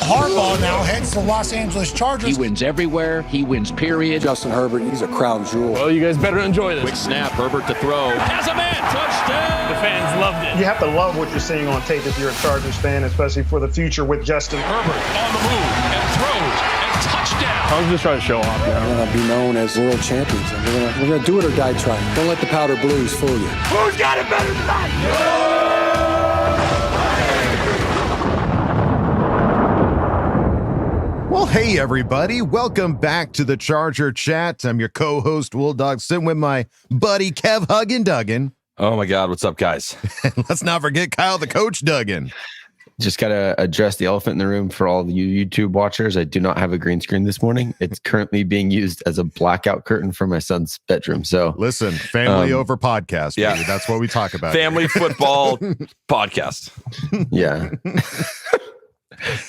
Harbaugh now heads to the Los Angeles Chargers. He wins everywhere. He wins, period. Justin Herbert, he's a crown jewel. Well, you guys better enjoy this. Quick snap, Herbert to throw. Has a man, touchdown. The fans loved it. You have to love what you're seeing on tape if you're a Chargers fan, especially for the future with Justin Herbert on the move and throws and touchdown. I was just trying to show off. We're going to be known as world champions. And we're gonna do it or die trying. Don't let the powder blues fool you. Who's got it better than that? Well, hey, everybody. Welcome back to the Charger Chat. I'm your co-host, Will Dog, sitting with my buddy, Kev Huggin Duggan. Oh, my God. What's up, guys? And let's not forget Kyle, the Coach Duggan. Just got to address the elephant in the room for all you YouTube watchers. I do not have a green screen this morning. It's currently being used as a blackout curtain for my son's bedroom. So listen, family over podcast. Yeah. Baby. That's what we talk about. Family football podcast. Yeah.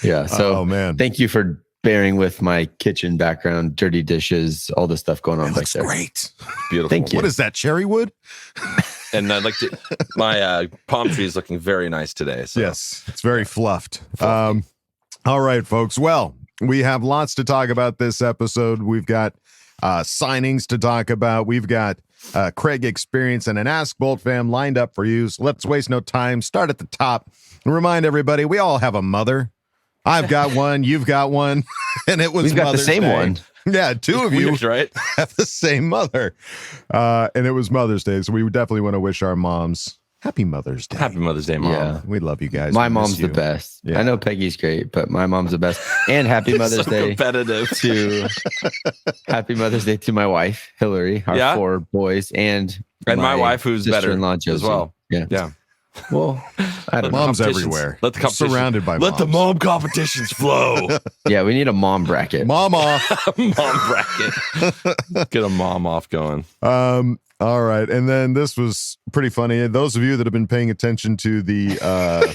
Yeah. So oh, man. Thank you for bearing with my kitchen background, dirty dishes, all this stuff going on back there. Great. Beautiful. Thank you. What is that, cherry wood? And I'd like to, my palm tree is looking very nice today. So. Yes, it's very fluffed. All right, folks. Well, we have lots to talk about this episode. We've got signings to talk about. We've got Craig Experience and an Ask Boltfam lined up for you. So let's waste no time. Start at the top and remind everybody we all have a mother. I've got one. You've got one. And it was We've got Mother's the same Day. one. Yeah, two of you Weird, right? have the same mother. And it was Mother's Day. So we definitely want to wish our moms happy Mother's Day. Happy Mother's Day, Mom. Yeah. We love you guys. My We miss mom's the you. best. Yeah. I know Peggy's great, but my mom's the best. And happy Mother's So Day competitive. to Happy Mother's Day to my wife, Hillary, our 4 boys, and my wife, who's better sister-in-law, as Josie. well. Yeah. Well, I don't know. Mom's Competitions. everywhere. Let the competition, Surrounded by Let the moms. mom competitions flow. Yeah, we need a mom bracket. Mom off. Mom bracket. Get a mom off going. All right. And then this was pretty funny. Those of you that have been paying attention to the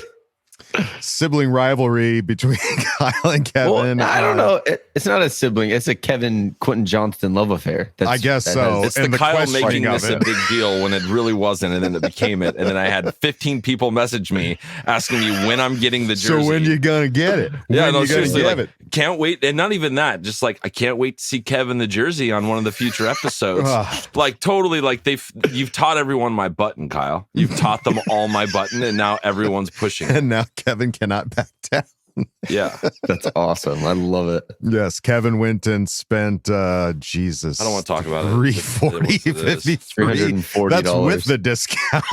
sibling rivalry between Kyle and Kevin. Well, I don't know. It's not a sibling. It's a Quentin Johnston love affair. I guess so. It's and the Kyle question making of this it. a big deal when it really wasn't, and then it became it. And then I had 15 people message me asking me when I'm getting the jersey. So when you gonna get it? Yeah, when no, you gonna seriously, give like, it? can't wait. And not even that, just like, I can't wait to see Kevin the jersey on one of the future episodes. Like, totally, like, you've taught everyone my button, Kyle. You've taught them all my button, and now everyone's pushing it. And now Kevin cannot back down. Yeah. That's awesome. I love it. Yes, Kevin went and spent Jesus. I don't want to talk about it. 340, It is what it is. 53. $340. That's with the discount.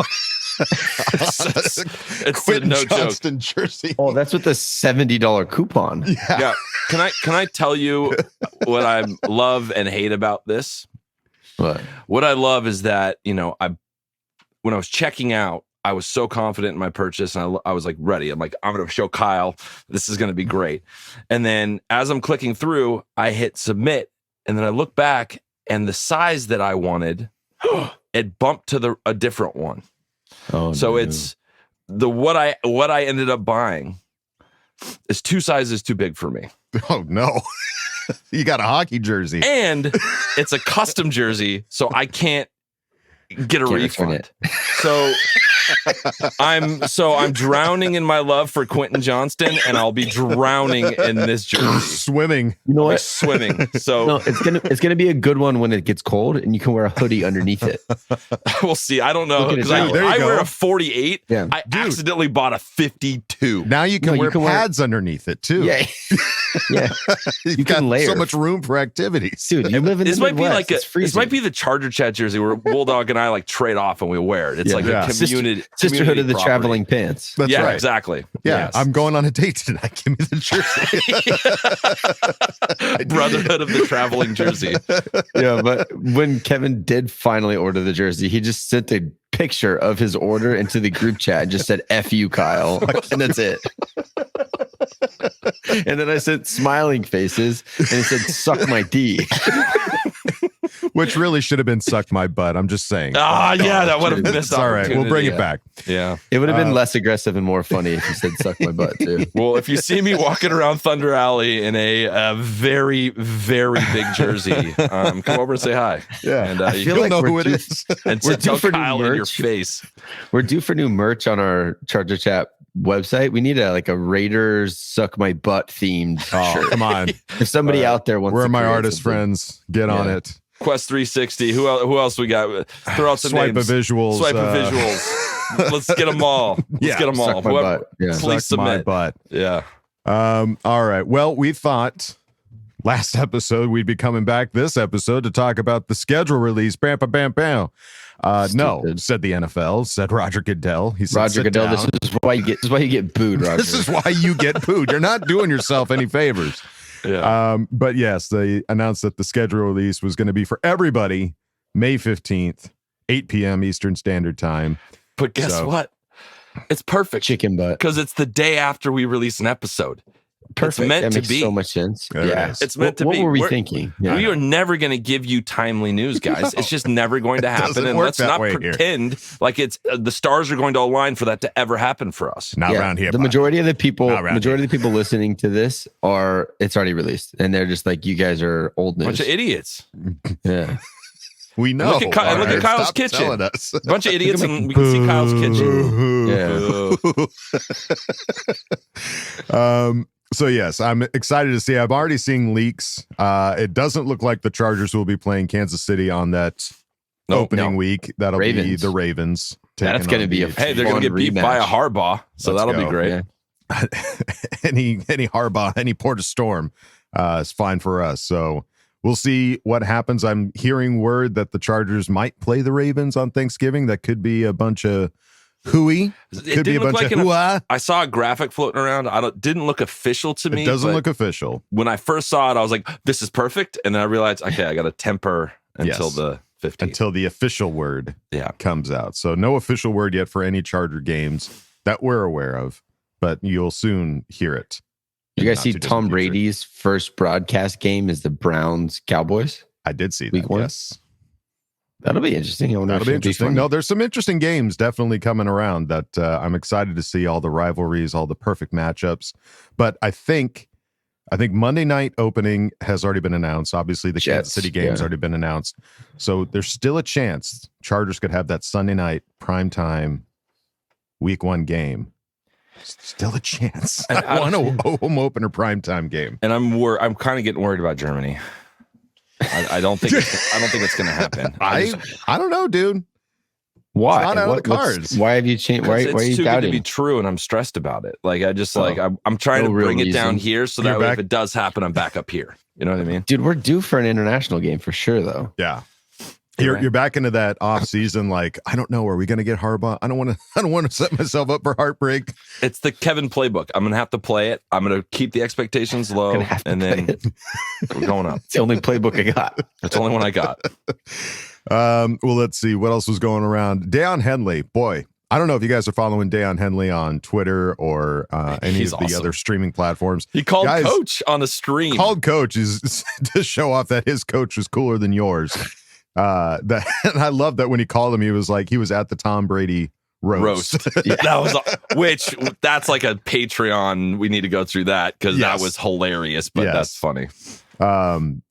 It's Quentin no joke. Johnston jersey. Oh, that's with the $70 coupon. Yeah. Can I tell you what I love and hate about this? What I love is that, when I was checking out, I was so confident in my purchase, and I was like ready. I'm like, I'm going to show Kyle. This is going to be great. And then as I'm clicking through, I hit submit, and then I look back, and the size that I wanted, it bumped to a different one. Oh, so no. it's what I ended up buying is 2 sizes too big for me. Oh no. You got a hockey jersey. And it's a custom jersey, so I can't get a refund. So I'm drowning in my love for Quentin Johnston, and I'll be drowning in this jersey. Swimming. You know I'll be what? swimming. So No, it's gonna be a good one when it gets cold and you can wear a hoodie underneath it. we'll see. I don't know, Look at it because now. There you I go. wear a 48. Yeah. I accidentally bought a 52. Now you can No, you wear can wear- pads underneath it too. Yeah. Yeah. You've You got can layer. so much room for activities. Dude, you live in This the might be Midwest. like It's freezing. this might be the Charger Chat jersey where Bulldog and I like trade off and we wear it. It's like Yeah. a community Sisterhood of the property. Traveling Pants. That's yeah, right. exactly. Yeah, Yes. I'm going on a date tonight. Give me the jersey. Brotherhood of the Traveling Jersey. Yeah, but when Kevin did finally order the jersey, he just sent a picture of his order into the group chat and just said "F you, Kyle," and that's it. And then I sent smiling faces, and he said "Suck my D." Which really should have been sucked my butt. I'm just saying. Ah, yeah, that would have missed. It's all right. We'll bring it back. Yeah. It would have been less aggressive and more funny if he said "Suck my butt" too. Well, if you see me walking around Thunder Alley in a very, very big jersey, come over and say hi. Yeah. And I feel like know we're who it due- is. and we're tell due for new Kyle in your merch. face. We're due for new merch on our Charger Chat website. We need a Raiders suck my butt themed shirt. Come on. If somebody out there wants Where to are my create artist something. friends? Get on it. Quest 360. Who else we got? Throw out some Swipe names. of visuals. Swipe of visuals. Let's get them all. Let's get them all. Suck my butt. Yeah. Please Suck my submit. butt. Yeah. All right. Well, we thought last episode we'd be coming back this episode to talk about the schedule release. Bam, bam, bam, bam. No, said the NFL. Said Roger Goodell. He said, Roger "Sit Goodell, down." this is why you get booed, Roger. This is why you get booed. You're not doing yourself any favors. Yeah. But yes, they announced that the schedule release was going to be for everybody May 15th, 8 p.m. Eastern Standard Time. But guess what? It's perfect. Chicken butt. Because it's the day after we release an episode. Perfect. It's meant that to makes be. so much sense. It Yeah. is. It's meant to be. What were we We're- thinking? We are never going to give you timely news, guys. It's just never going to happen. doesn't And work let's that not way here. pretend like it's the stars are going to align for that to ever happen for us. Not around here. The bud. majority of the people, Not around of the people listening to this it's already released, and they're just like, you guys are old news. Bunch of idiots. Yeah. We know. Look at Kyle's Stop kitchen. telling us. Bunch of idiots, and we can see Kyle's kitchen. Yeah. So yes, I'm excited to see. I'm already seeing leaks. It doesn't look like the Chargers will be playing Kansas City on that opening week. That'll be Ravens. the Ravens. That's taking going to on be a the- Hey, they're going to get beat by a Harbaugh, so Let's that'll go. be great. Yeah. any Harbaugh, any Port of Storm is fine for us. So we'll see what happens. I'm hearing word that the Chargers might play the Ravens on Thanksgiving. That could be a bunch of hooey. It Could be a didn't look bunch like of hoo-ah. I saw a graphic floating around. Didn't look official to me. It doesn't but look official. when I first saw it, I was like, "This is perfect," and then I realized, okay, I got to temper until Yes. the 15th. Until the official word Yeah. comes out. So no official word yet for any Charger games that we're aware of, but you'll soon hear it. You guys Not see too distant Tom future. Brady's first broadcast game is the Browns Cowboys? I did see Week that. one? Yes. That'll be interesting. I wonder That'll if be it'll interesting. funny. No, there's some interesting games definitely coming around that I'm excited to see, all the rivalries, all the perfect matchups. But I think Monday night opening has already been announced. Obviously, the Kansas Jets, City game's yeah. already been announced. So there's still a chance Chargers could have that Sunday night primetime week one game. Still a chance. I want a home opener primetime game. And I'm kind of getting worried about Germany. I don't think it's going to happen. I don't know, dude. Why? It's not out of the What's- cards. Why have you changed? Why It's are you too good to doubting? be true, and I'm stressed about it. Like I'm trying No to real bring it down reason. here so You're that way back- if it does happen, I'm back up here. You know what I mean? Dude, we're due for an international game for sure, though. Yeah. You're You're right. you're back into that off season. Like, I don't know. Are we going to get Harbaugh? I don't want to set myself up for heartbreak. It's the Kevin playbook. I'm gonna have to play it. I'm gonna keep the expectations low, Gonna have to and then play it. we're going up. It's the only playbook I got. That's the only one I got. Well, let's see what else was going around. Deion Henley, boy, I don't know if you guys are following Deion Henley on Twitter or any He's of the awesome. other streaming platforms. He called Guys, coach on the stream. Called coach is to show off that his coach was cooler than yours. And I love that when he called him, he was like he was at the Tom Brady roast. That was that's like a Patreon. We need to go through that because Yes. that was hilarious. But Yes. that's funny.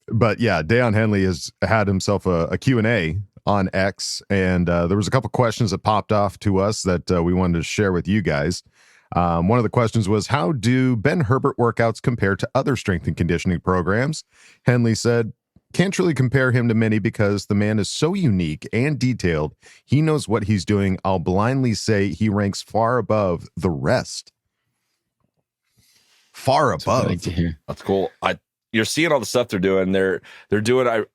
But yeah, Deion Henley has had himself a Q&A on X, and there was a couple questions that popped off to us that we wanted to share with you guys. One of the questions was, how do Ben Herbert workouts compare to other strength and conditioning programs? Henley said, can't truly compare him to many because the man is so unique and detailed. He knows what he's doing. I'll blindly say he ranks far above the rest. Far That's what I above. like to hear. That's cool. You're seeing all the stuff they're doing. They're doing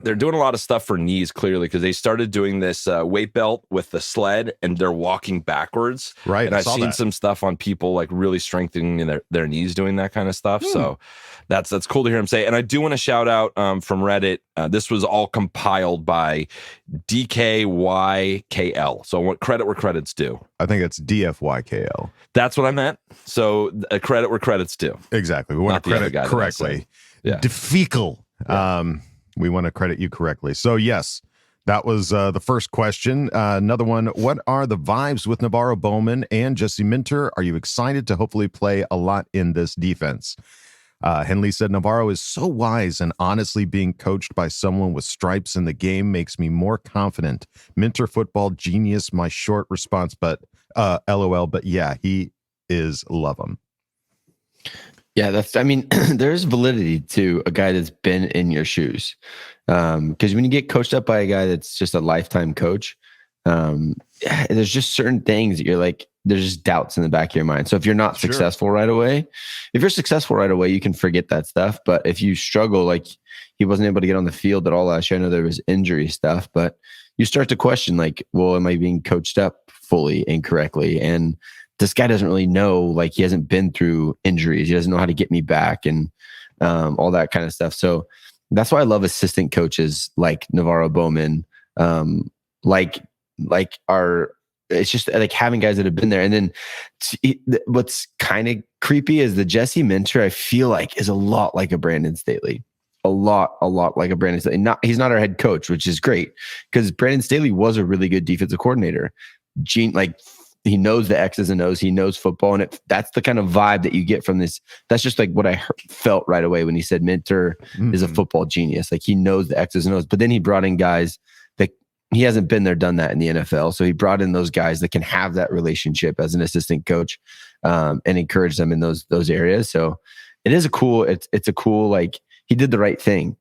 they're doing a lot of stuff for knees clearly because they started doing this weight belt with the sled and they're walking backwards. Right. And I I've saw seen that. some stuff on people like really strengthening their knees doing that kind of stuff. So that's cool to hear him say. And I do want to shout out from Reddit. This was all compiled by DKYKL. So I want credit where credit's due. I think it's DFYKL. That's what I meant. So credit where credit's due. Exactly. We want Not to the other credit guy that I correctly. Yeah. Defecal. We want to credit you correctly. So yes, that was the first question. Another one. What are the vibes with Navarro Bowman and Jesse Minter? Are you excited to hopefully play a lot in this defense? Henley said, Navarro is so wise, and honestly being coached by someone with stripes in the game makes me more confident. Minter football genius, my short response, but LOL. But yeah, he is love him. Yeah, there's validity to a guy that's been in your shoes. Because when you get coached up by a guy that's just a lifetime coach, there's just certain things that you're like, there's just doubts in the back of your mind. So if you're not successful right away, if you're successful right away, you can forget that stuff. But if you struggle, like he wasn't able to get on the field at all last year, I know there was injury stuff, but you start to question like, well, am I being coached up fully incorrectly? And this guy doesn't really know, like he hasn't been through injuries. He doesn't know how to get me back and all that kind of stuff. So that's why I love assistant coaches like Navarro Bowman, it's just like having guys that have been there. And then what's kind of creepy is the Jesse Minter, I feel like, is a lot like a Brandon Staley. A lot like a Brandon Staley. He's not our head coach, which is great because Brandon Staley was a really good defensive coordinator. He knows the X's and O's. He knows football. And that's the kind of vibe that you get from this. That's just like what I felt right away when he said Minter is a football genius. Like he knows the X's and O's. But then he brought in guys that he hasn't been there, done that in the NFL. So he brought in those guys that can have that relationship as an assistant coach and encourage them in those areas. So it is it's a cool, like he did the right thing.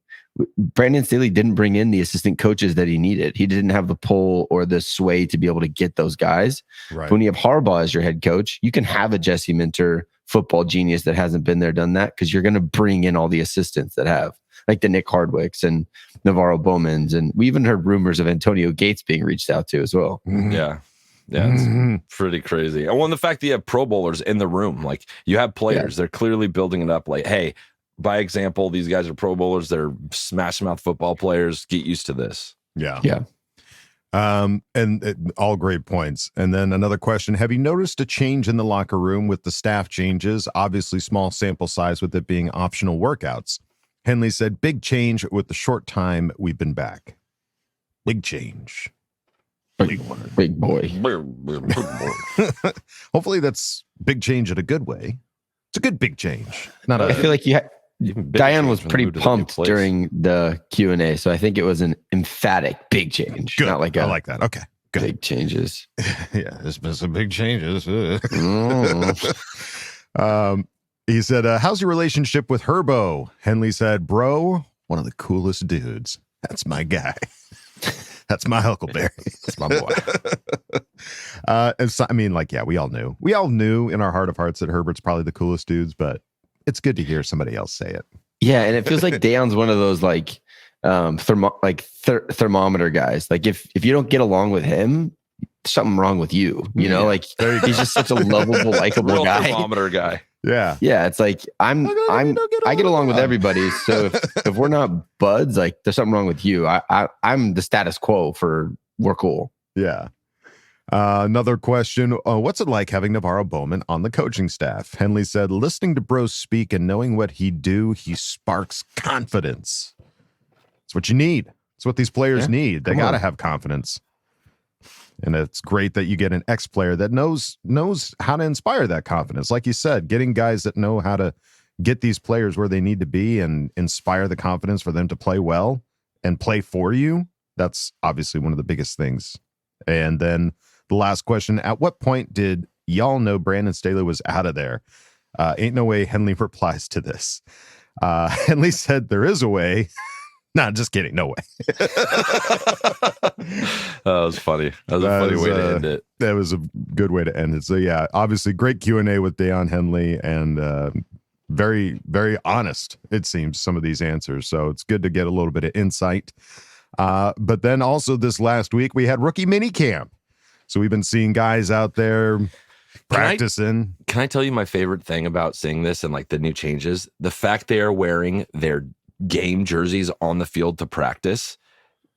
Brandon Staley didn't bring in the assistant coaches that he needed. He didn't have the pull or the sway to be able to get those guys. Right. But when you have Harbaugh as your head coach, you can have a Jesse Minter football genius that hasn't been there, done that, because you're going to bring in all the assistants that have, like the Nick Hardwicks and Navarro Bowmans. And we even heard rumors of Antonio Gates being reached out to as well. Yeah. Yeah, it's pretty crazy. And the fact that you have Pro Bowlers in the room, like you have players, they're clearly building it up. Like, hey, by example, these guys are Pro Bowlers. They're smash mouth football players. Get used to this. Yeah. All great points. And then another question: have you noticed a change in the locker room with the staff changes? Obviously, small sample size with it being optional workouts. Henley said, "Big change with the short time we've been back. Big change." Big boy. Hopefully, that's big change in a good way. It's a good big change. I feel like Diane was pretty pumped during the Q&A, so I think it was an emphatic big change. Good. Not like I like that. Okay, good. Big changes. Yeah, there's been some big changes. He said, how's your relationship with Herbo? Henley said, bro, one of the coolest dudes. That's my guy. That's my Huckleberry. That's my boy. And so, I mean, like, yeah, we all knew in our heart of hearts that Herbert's probably the coolest dudes, but it's good to hear somebody else say it. Yeah, and it feels like Dayon's one of those like thermometer guys. Like if you don't get along with him, something wrong with you. You know, like he's just such a lovable, likable guy. Thermometer guy. Yeah. Yeah. It's like I get along with everybody. So if we're not buds, like there's something wrong with you. I'm the status quo for we're cool. Yeah. Another question. What's it like having Navarro Bowman on the coaching staff? Henley said, listening to bros speak and knowing what he sparks confidence. It's what you need. It's what these players need. They got to have confidence. And it's great that you get an ex-player that knows how to inspire that confidence. Like you said, getting guys that know how to get these players where they need to be and inspire the confidence for them to play well and play for you. That's obviously one of the biggest things. And then the last question, at what point did y'all know Brandon Staley was out of there? Ain't no way Henley replies to this. Henley said there is a way. No, just kidding. No way. That was funny. That was a funny way to end it. That was a good way to end it. So yeah, obviously great Q&A with Deion Henley and very, very honest, it seems, some of these answers. So it's good to get a little bit of insight. But then also this last week we had rookie mini camp. So we've been seeing guys out there practicing. Can I tell you my favorite thing about seeing this and like the new changes? The fact they are wearing their game jerseys on the field to practice.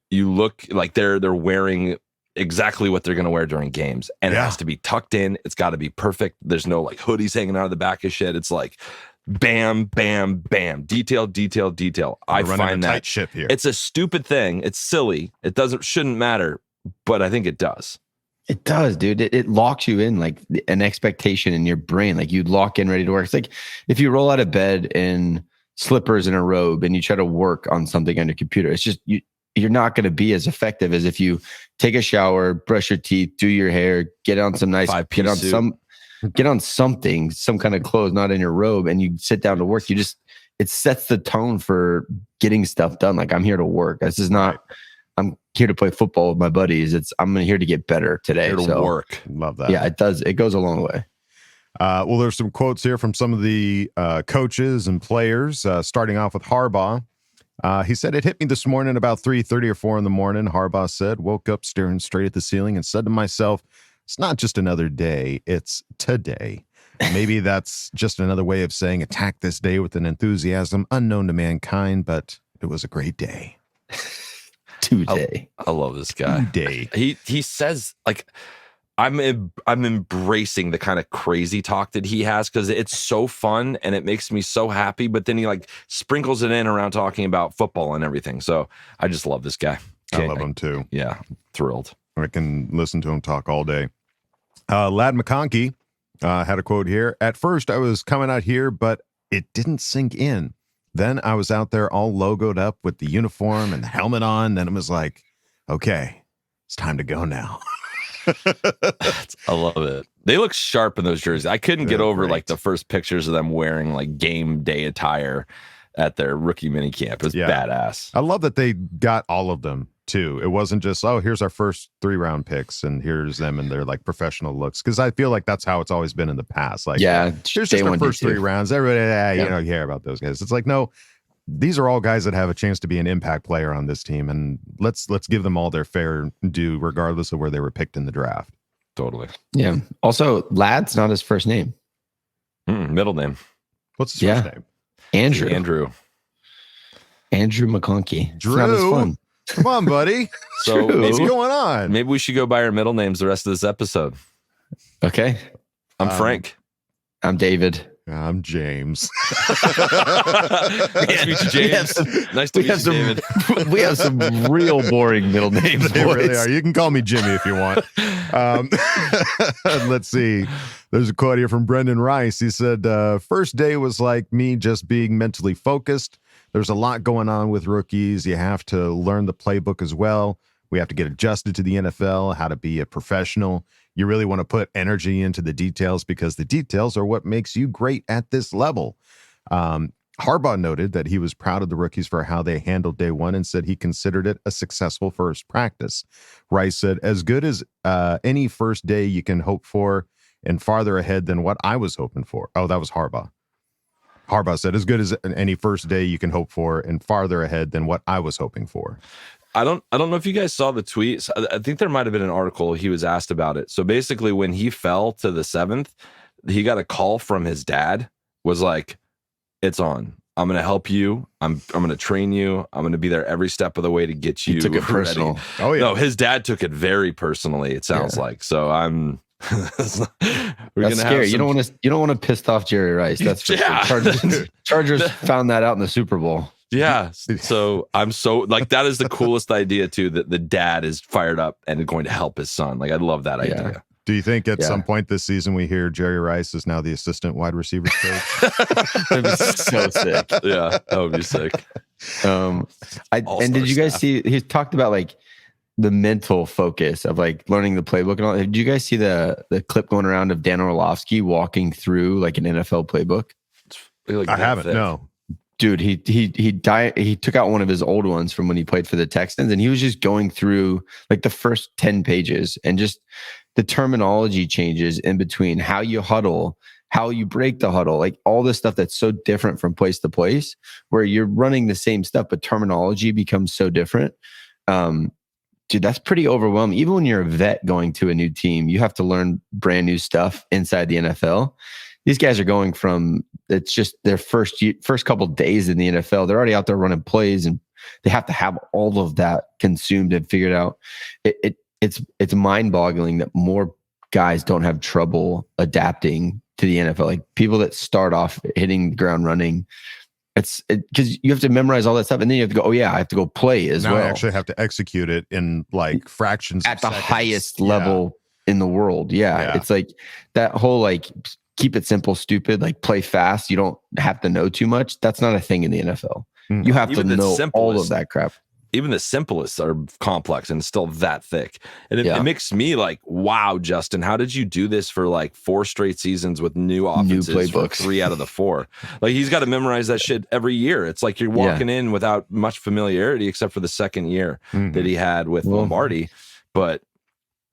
You look like they're wearing exactly what they're going to wear during games, and it has to be tucked in. It's got to be perfect. There's no like hoodies hanging out of the back of shit. It's like bam, bam, bam, detail, detail, detail. I find that tight ship here. It's a stupid thing. It's silly. It shouldn't matter, but I think it does. It does, dude. It locks you in like an expectation in your brain. Like you lock in ready to work. It's like if you roll out of bed in slippers and a robe and you try to work on something on your computer, it's just you're not going to be as effective as if you take a shower, brush your teeth, do your hair, get on some nice, get on suit. some get on something, some kind of clothes, not in your robe, and you sit down to work. It sets the tone for getting stuff done. Like, I'm here to work. This is not, I'm here to play football with my buddies. I'm here to get better today. Here to work. Love that. Yeah, it does. It goes a long way. Well, there's some quotes here from some of the coaches and players, starting off with Harbaugh. He said, "It hit me this morning about 3:30 or 4 in the morning." Harbaugh said, "Woke up staring straight at the ceiling and said to myself, it's not just another day, it's today. Maybe that's just another way of saying attack this day with an enthusiasm unknown to mankind, but it was a great day." Today. I love this guy. Day. He says, like, I'm embracing the kind of crazy talk that he has because it's so fun and it makes me so happy. But then he like sprinkles it in around talking about football and everything. So I just love this guy. I love him too. Yeah, thrilled. I can listen to him talk all day. Lad McConkey had a quote here. "At first, I was coming out here, but it didn't sink in. Then I was out there all logoed up with the uniform and the helmet on. Then it was like, okay, it's time to go now." I love it. They look sharp in those jerseys. I couldn't get over great. like the first pictures of them wearing like game day attire at their rookie mini camp. It was badass. I love that they got all of them too. It wasn't just, oh, here's our first 3-round picks and here's them and their like professional looks. Because I feel like that's how it's always been in the past. Like, here's just our first 3 rounds. Everybody, you don't care about those guys. It's like, no, these are all guys that have a chance to be an impact player on this team, and let's give them all their fair due, regardless of where they were picked in the draft. Totally. Yeah. Also, Lad's not his first name. Middle name. What's his first name? Andrew McConkey. Drew. It's not as fun. Come on, buddy. So what's going on? Maybe we should go by our middle names the rest of this episode. Okay. I'm Frank. I'm David. I'm James. Nice to meet you, James. Nice to meet you, David. We have some real boring middle names. They boys. really are. You can call me Jimmy if you want. Let's see. There's a quote here from Brendan Rice. He said, "First day was like me just being mentally focused. There's a lot going on with rookies. You have to learn the playbook as well. We have to get adjusted to the NFL, how to be a professional. You really want to put energy into the details because the details are what makes you great at this level." Harbaugh noted that he was proud of the rookies for how they handled day one and said he considered it a successful first practice. Rice said, "As good as any first day you can hope for and farther ahead than what I was hoping for." Oh, that was Harbaugh. Harbaugh said, "As good as any first day you can hope for and farther ahead than what I was hoping for." I don't know if you guys saw the tweet. I think there might have been an article he was asked about it. So basically when he fell to the 7th, he got a call from his dad, was like, "It's on. I'm going to help you. I'm going to train you. I'm going to be there every step of the way to get you." He took it ready." personal. Oh yeah. No, his dad took it very personally, it sounds like. So I'm That's scary. You don't want to piss off Jerry Rice. That's for sure. Chargers found that out in the Super Bowl. Yeah. So I'm so like, that is the coolest idea too, that the dad is fired up and going to help his son. Like, I love that idea. Do you think at some point this season we hear Jerry Rice is now the assistant wide receivers coach? That'd be so sick. Yeah, that would be sick. And did you guys see, he talked about like the mental focus of like learning the playbook and all. Did you guys see the clip going around of Dan Orlovsky walking through like an NFL playbook? Like, I haven't, no. Dude, he took out one of his old ones from when he played for the Texans, and he was just going through like the first 10 pages and just the terminology changes in between, how you huddle, how you break the huddle, like all this stuff that's so different from place to place, where you're running the same stuff, but terminology becomes so different. Dude, that's pretty overwhelming. Even when you're a vet going to a new team, you have to learn brand new stuff inside the NFL. These guys are going from, it's just their first couple days in the NFL. They're already out there running plays, and they have to have all of that consumed and figured out. It's mind-boggling that more guys don't have trouble adapting to the NFL. Like people that start off hitting the ground running, it's because you have to memorize all that stuff, and then you have to go, oh yeah, I have to go play as well. I actually have to execute it in like fractions at the highest level in the world. Yeah, it's like that whole like keep it simple, stupid, like play fast. You don't have to know too much. That's not a thing in the NFL. You have to know all of that crap. even the simplest are complex and still that thick. And it makes me like, wow, Justin, how did you do this for like 4 straight seasons with new offenses, new playbooks, 3 out of the 4? Like he's got to memorize that shit every year. It's like you're walking in without much familiarity, except for the second year that he had with Lombardi. But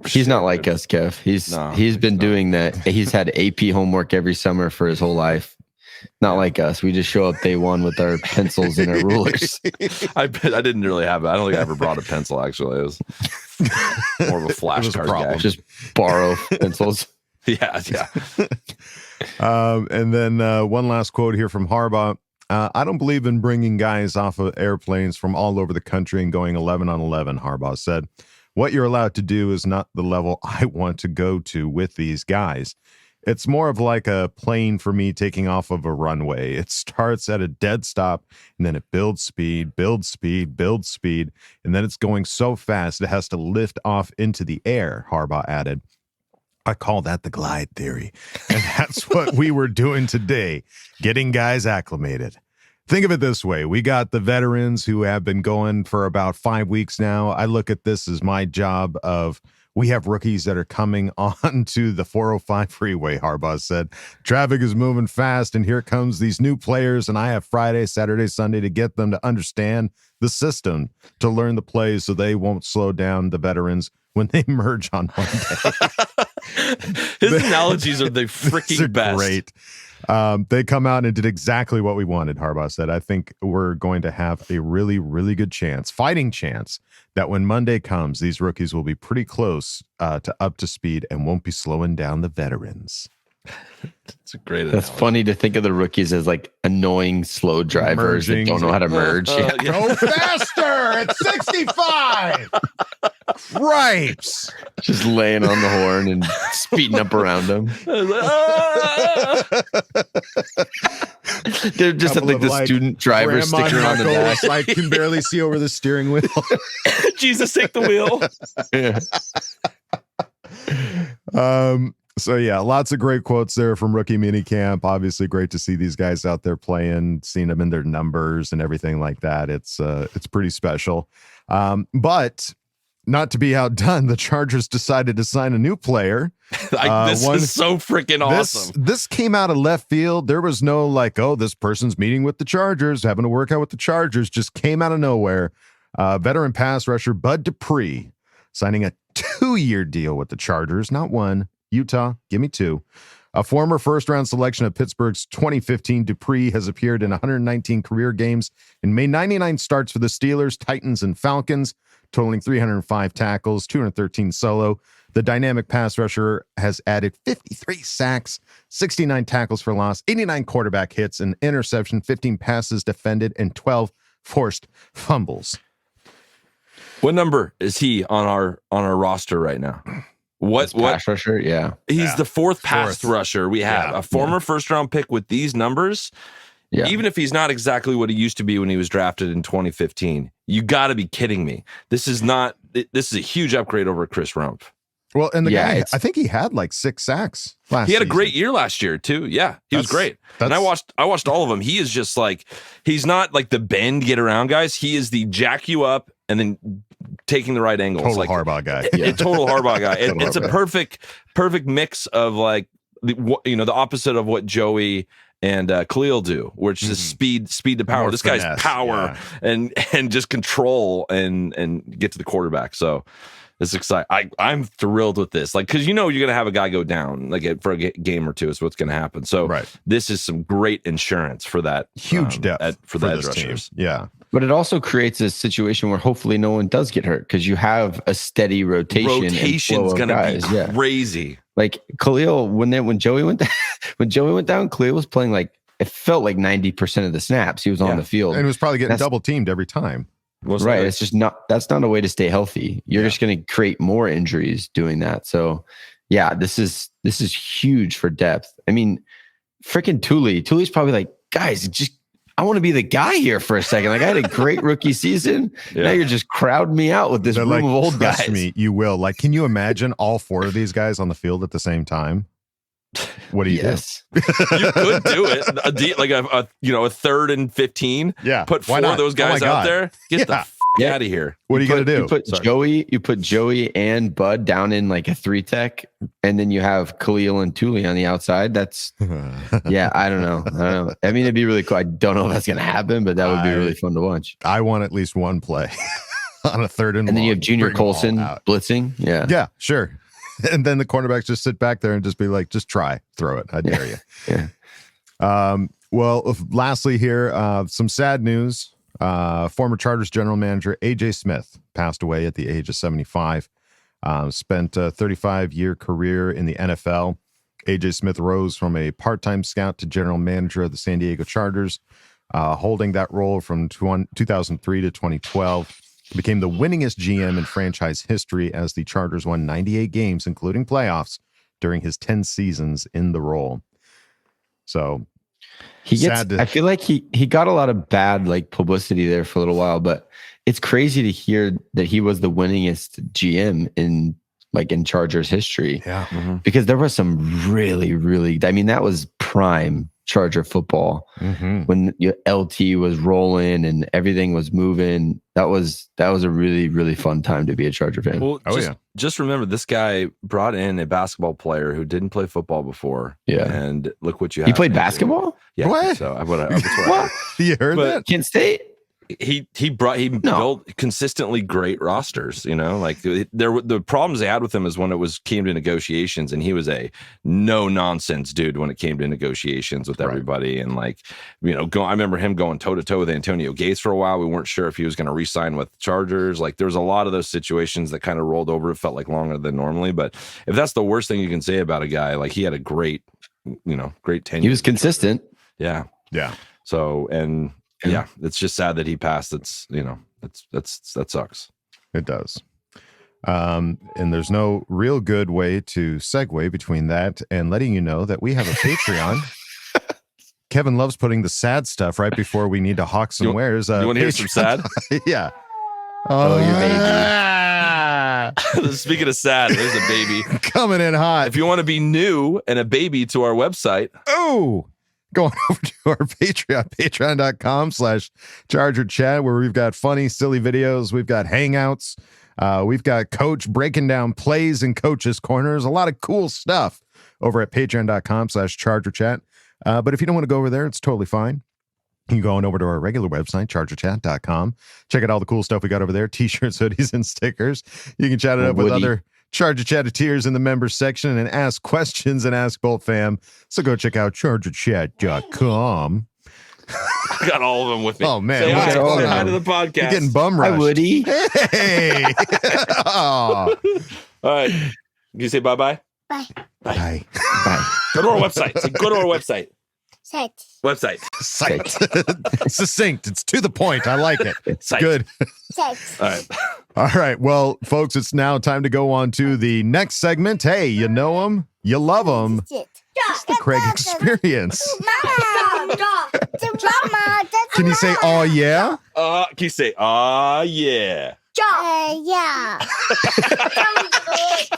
he's not like us, Kev. He's been doing that. He's had AP homework every summer for his whole life. Not like us. We just show up day one with our pencils and our rulers. I didn't really have it. I don't think I ever brought a pencil, actually. It was more of a flashcard guy. Just borrow pencils. Yeah. And then one last quote here from Harbaugh. I don't believe in bringing guys off of airplanes from all over the country and going 11 on 11, Harbaugh said. What you're allowed to do is not the level I want to go to with these guys. It's more of like a plane for me taking off of a runway. It starts at a dead stop, and then it builds speed, and then it's going so fast it has to lift off into the air, Harbaugh added. I call that the glide theory, and that's what we were doing today, getting guys acclimated. Think of it this way. We got the veterans who have been going for about 5 weeks now. I look at this as my job of we have rookies that are coming on to the 405 freeway, Harbaugh said. Traffic is moving fast, and here comes these new players, and I have Friday, Saturday, Sunday to get them to understand the system, to learn the plays so they won't slow down the veterans when they merge on Monday. His analogies are the freaking best. Great. They come out and did exactly what we wanted, Harbaugh said. I think we're going to have a really, really good fighting chance, that when Monday comes, these rookies will be pretty close to up to speed and won't be slowing down the veterans. It's a great That's analogy. funny to think of the rookies as like annoying, slow drivers that don't know how to merge. Go faster at 65. Right. Just laying on the horn and speeding up around them. They're just like the student driver sticking around the back. I can barely see over the steering wheel. Jesus, take the wheel. So yeah, lots of great quotes there from rookie minicamp. Obviously great to see these guys out there playing, seeing them in their numbers and everything like that. It's pretty special. But not to be outdone, the Chargers decided to sign a new player. This is so freaking awesome. This came out of left field. There was no like, oh, this person's meeting with the Chargers, having to work out with the Chargers. Just came out of nowhere. Veteran pass rusher Bud Dupree signing a 2-year deal with the Chargers, not one. Utah, give me 2. A former first-round selection of Pittsburgh's 2015, Dupree has appeared in 119 career games and made 99 starts for the Steelers, Titans, and Falcons, totaling 305 tackles, 213 solo. The dynamic pass rusher has added 53 sacks, 69 tackles for loss, 89 quarterback hits, an interception, 15 passes defended, and 12 forced fumbles. What number is he on our roster right now? What pass rusher? Yeah. He's the fourth pass rusher we have. A former first-round pick with these numbers. Yeah. Even if he's not exactly what he used to be when he was drafted in 2015, you got to be kidding me. This is a huge upgrade over Chris Rumpf. Well, and the guy, I think he had like 6 sacks last He had a season. great year last year too. Yeah, he was great. And I watched all of them. He is just like, he's not like the bend get around guys. He is the jack you up and then taking the right angles. Total Harbaugh guy. Total Harbaugh guy. It's a perfect mix of like the opposite of what Joey and Khalil do, which is speed to power. More this finesse, guy's power and just control and get to the quarterback. So it's exciting. I'm thrilled with this, like, because you're gonna have a guy go down like for a game or two is what's gonna happen. So this is some great insurance for that huge depth for the edge rushers. Yeah. But it also creates a situation where hopefully no one does get hurt because you have a steady rotation. Rotation's going to be crazy. Like Khalil, when Joey went down, Khalil was playing like, it felt like 90% of the snaps he was on the field. And he was probably getting double teamed every time. Right. It's just that's not a way to stay healthy. You're just going to create more injuries doing that. So yeah, this is huge for depth. I mean, freaking Tule's probably like, guys, I want to be the guy here for a second. Like I had a great rookie season. Now you're just crowding me out with this room of old guys. Trust me, you will. Like, can you imagine all 4 of these guys on the field at the same time? What do you do? You could do it. Like a 3rd and 15. Yeah. Put 4 of those guys out there. Get the Get out of here. What are you going to do? You put Joey and Bud down in like a 3-tech, and then you have Khalil and Thule on the outside. That's I don't know. I mean, it'd be really cool. I don't know if that's going to happen, but that would be really fun to watch. I want at least one play on a 3rd and then you have Junior Colson blitzing. Yeah, sure. And then the cornerbacks just sit back there and just be like, just try, throw it. I dare you. Yeah. Well, lastly here, some sad news. Former Chargers general manager A.J. Smith passed away at the age of 75. Spent a 35-year career in the NFL. A.J. Smith rose from a part-time scout to general manager of the San Diego Chargers, holding that role from 2003 to 2012. Became the winningest GM in franchise history as the Chargers won 98 games, including playoffs, during his 10 seasons in the role. So I feel like he got a lot of bad like publicity there for a little while, but it's crazy to hear that he was the winningest GM in Chargers history. Yeah. Mm-hmm. Because there was some really, really, I mean, that was prime Charger football when LT was rolling and everything was moving. That was a really, really fun time to be a Charger fan. Well, just remember, this guy brought in a basketball player who didn't play football before. Yeah. And look what you have. He played basketball? Yeah. What? So what? You heard that? Kent State? He built consistently great rosters, like the problems they had with him is when it came to negotiations, and he was a no nonsense dude when it came to negotiations with everybody. And I remember him going toe to toe with Antonio Gates for a while. We weren't sure if he was going to re-sign with Chargers. Like there was a lot of those situations that kind of rolled over. It felt like longer than normally, but if that's the worst thing you can say about a guy, like he had a great tenure. He was consistent. Yeah. Yeah. So, yeah, it's just sad that he passed. It's that sucks. It does. And there's no real good way to segue between that and letting you know that we have a Patreon. Kevin loves putting the sad stuff right before we need to hawk some wares. You want to hear some sad? Yeah. Oh, your baby. Speaking of sad, there's a baby coming in hot. If you want to be new and a baby to our website, going over to our Patreon, patreon.com/Charger Chat, where we've got funny, silly videos. We've got hangouts. We've got Coach breaking down plays in Coach's Corners. A lot of cool stuff over at patreon.com/Charger Chat. But if you don't want to go over there, it's totally fine. You can go on over to our regular website, chargerchat.com. Check out all the cool stuff we got over there, t-shirts, hoodies, and stickers. You can chat it up with other Charger Chatteteers in the members section and ask questions and Ask Boltfam. So go check out chargerchat.com. I got all of them with me. Oh, man. Say hi to the podcast. You're getting bum rushed. Hi, Woody. Hey. All right. You say bye-bye? Bye. Bye. Bye. Go to our website. Say, go to our website. Site. Website. Site. Succinct. It's to the point. I like it. Site. Good. Site. All right. All right. Well, folks, it's now time to go on to the next segment. Hey, you know him, you love him. It's the Craig Experience. Can you say, oh, yeah? Can you say, oh, yeah? Yeah.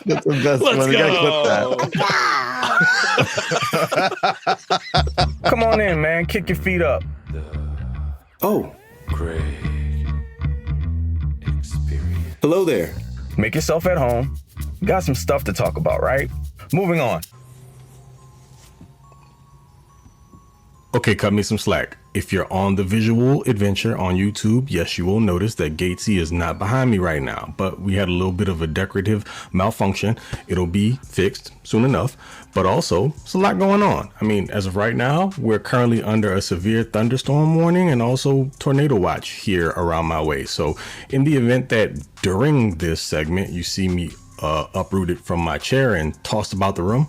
That's the best Let's one. We gotta go. clip that. Come on in, man. Kick your feet up. Oh, Craig Experience. hello there. Make yourself at home. Got some stuff to talk about, right? Moving on. Okay, cut me some slack. If you're on the visual adventure on YouTube, yes, you will notice that Gatesy is not behind me right now, but we had a little bit of a decorative malfunction. It'll be fixed soon enough, but also it's a lot going on. I mean, as of right now, we're currently under a severe thunderstorm warning and also tornado watch here around my way. So in the event that during this segment, you see me uprooted from my chair and tossed about the room,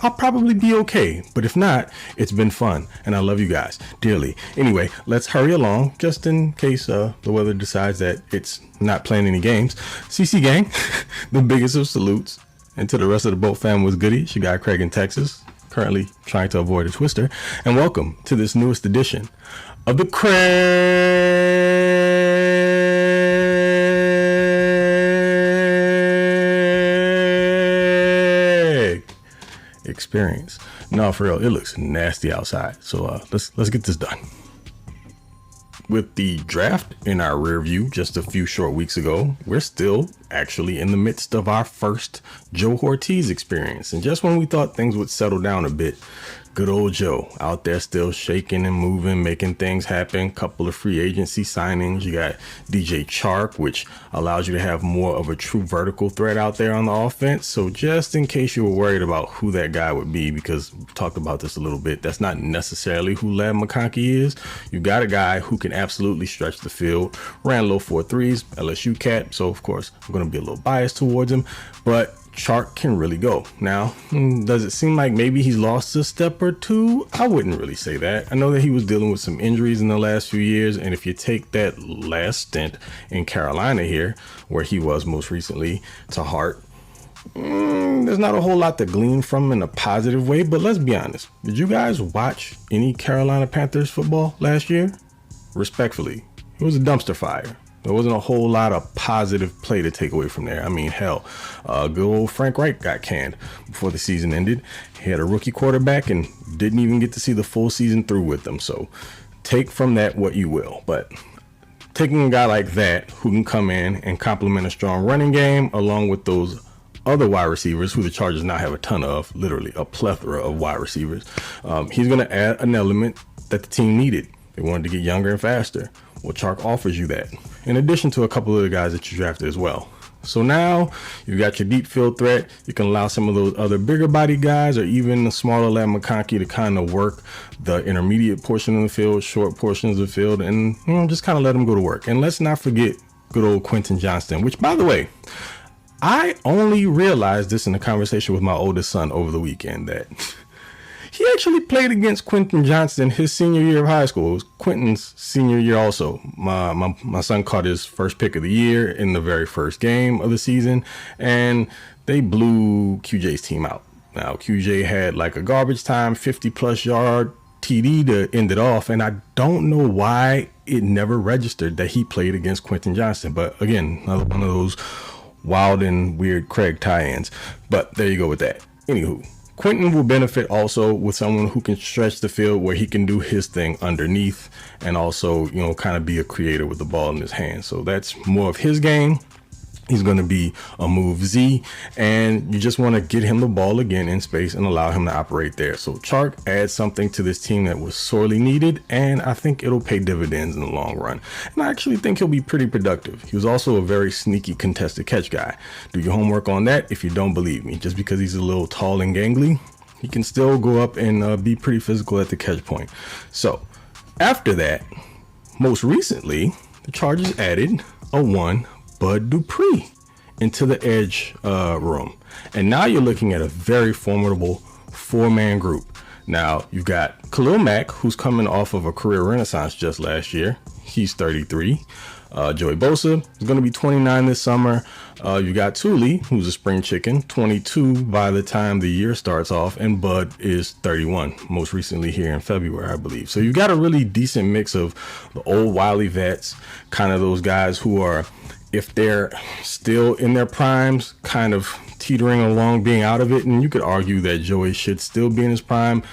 I'll probably be okay, but if not, it's been fun, and I love you guys dearly. Anyway, let's hurry along, just in case the weather decides that it's not playing any games. CC Gang, the biggest of salutes, and to the rest of the Boat fam was goody. She got Craig in Texas, currently trying to avoid a twister, and welcome to this newest edition of the Experience. No, for real, it looks nasty outside. So let's get this done. with the draft in our rear view just a few short weeks ago, we're still actually in the midst of our first Joe Ortiz experience. And just when we thought things would settle down a bit, good old Joe out there still shaking and moving, making things happen. Couple of free agency signings. You got DJ Chark, which allows you to have more of a true vertical threat out there on the offense. So just in case you were worried about who that guy would be, because we've talked about this a little bit, that's not necessarily who Ladd McConkey is. You got a guy who can absolutely stretch the field, ran low 4.3s, LSU cat. So of course I'm going to be a little biased towards him, but Chark can really go. Now, does it seem like maybe he's lost a step or two? I wouldn't really say that. I know that he was dealing with some injuries in the last few years, and if you take that last stint in Carolina here, where he was most recently, to heart, there's not a whole lot to glean from in a positive way. But let's be honest, did you guys watch any Carolina Panthers football last year? Respectfully, it was a dumpster fire. There wasn't a whole lot of positive play to take away from there. I mean, hell, good old Frank Reich got canned before the season ended. He had a rookie quarterback and didn't even get to see the full season through with them. So take from that what you will. But taking a guy like that who can come in and complement a strong running game along with those other wide receivers who the Chargers now have a ton of, literally a plethora of wide receivers, he's going to add an element that the team needed. They wanted to get younger and faster. Well, Chark offers you that, in addition to a couple of the guys that you drafted as well. So now you've got your deep field threat. You can allow some of those other bigger body guys or even the smaller Ladd McConkey to kind of work the intermediate portion of the field, short portions of the field, and just kind of let them go to work. And let's not forget good old Quentin Johnston, which, by the way, I only realized this in a conversation with my oldest son over the weekend, that he actually played against Quentin Johnston his senior year of high school. It was Quentin's senior year also. My son caught his first pick of the year in the very first game of the season, and they blew QJ's team out. Now, QJ had like a garbage time, 50-plus yard TD to end it off, and I don't know why it never registered that he played against Quentin Johnston. But again, another one of those wild and weird Craig tie-ins. But there you go with that. Anywho, Quentin will benefit also with someone who can stretch the field, where he can do his thing underneath and also, kind of be a creator with the ball in his hand. So that's more of his game. He's going to be a move Z, and you just want to get him the ball again in space and allow him to operate there. So Chark adds something to this team that was sorely needed, and I think it'll pay dividends in the long run. And I actually think he'll be pretty productive. He was also a very sneaky contested catch guy. Do your homework on that if you don't believe me. Just because he's a little tall and gangly, he can still go up and be pretty physical at the catch point. So after that, most recently, the Chargers added a one Bud Dupree into the edge room. And now you're looking at a very formidable four-man group. Now, you've got Khalil Mack, who's coming off of a career renaissance just last year. He's 33. Joey Bosa is going to be 29 this summer. You got Thule, who's a spring chicken, 22 by the time the year starts off, and Bud is 31, most recently here in February, I believe. So you've got a really decent mix of the old wily vets, kind of those guys who are, if they're still in their primes, kind of teetering along being out of it. And you could argue that Joey should still be in his prime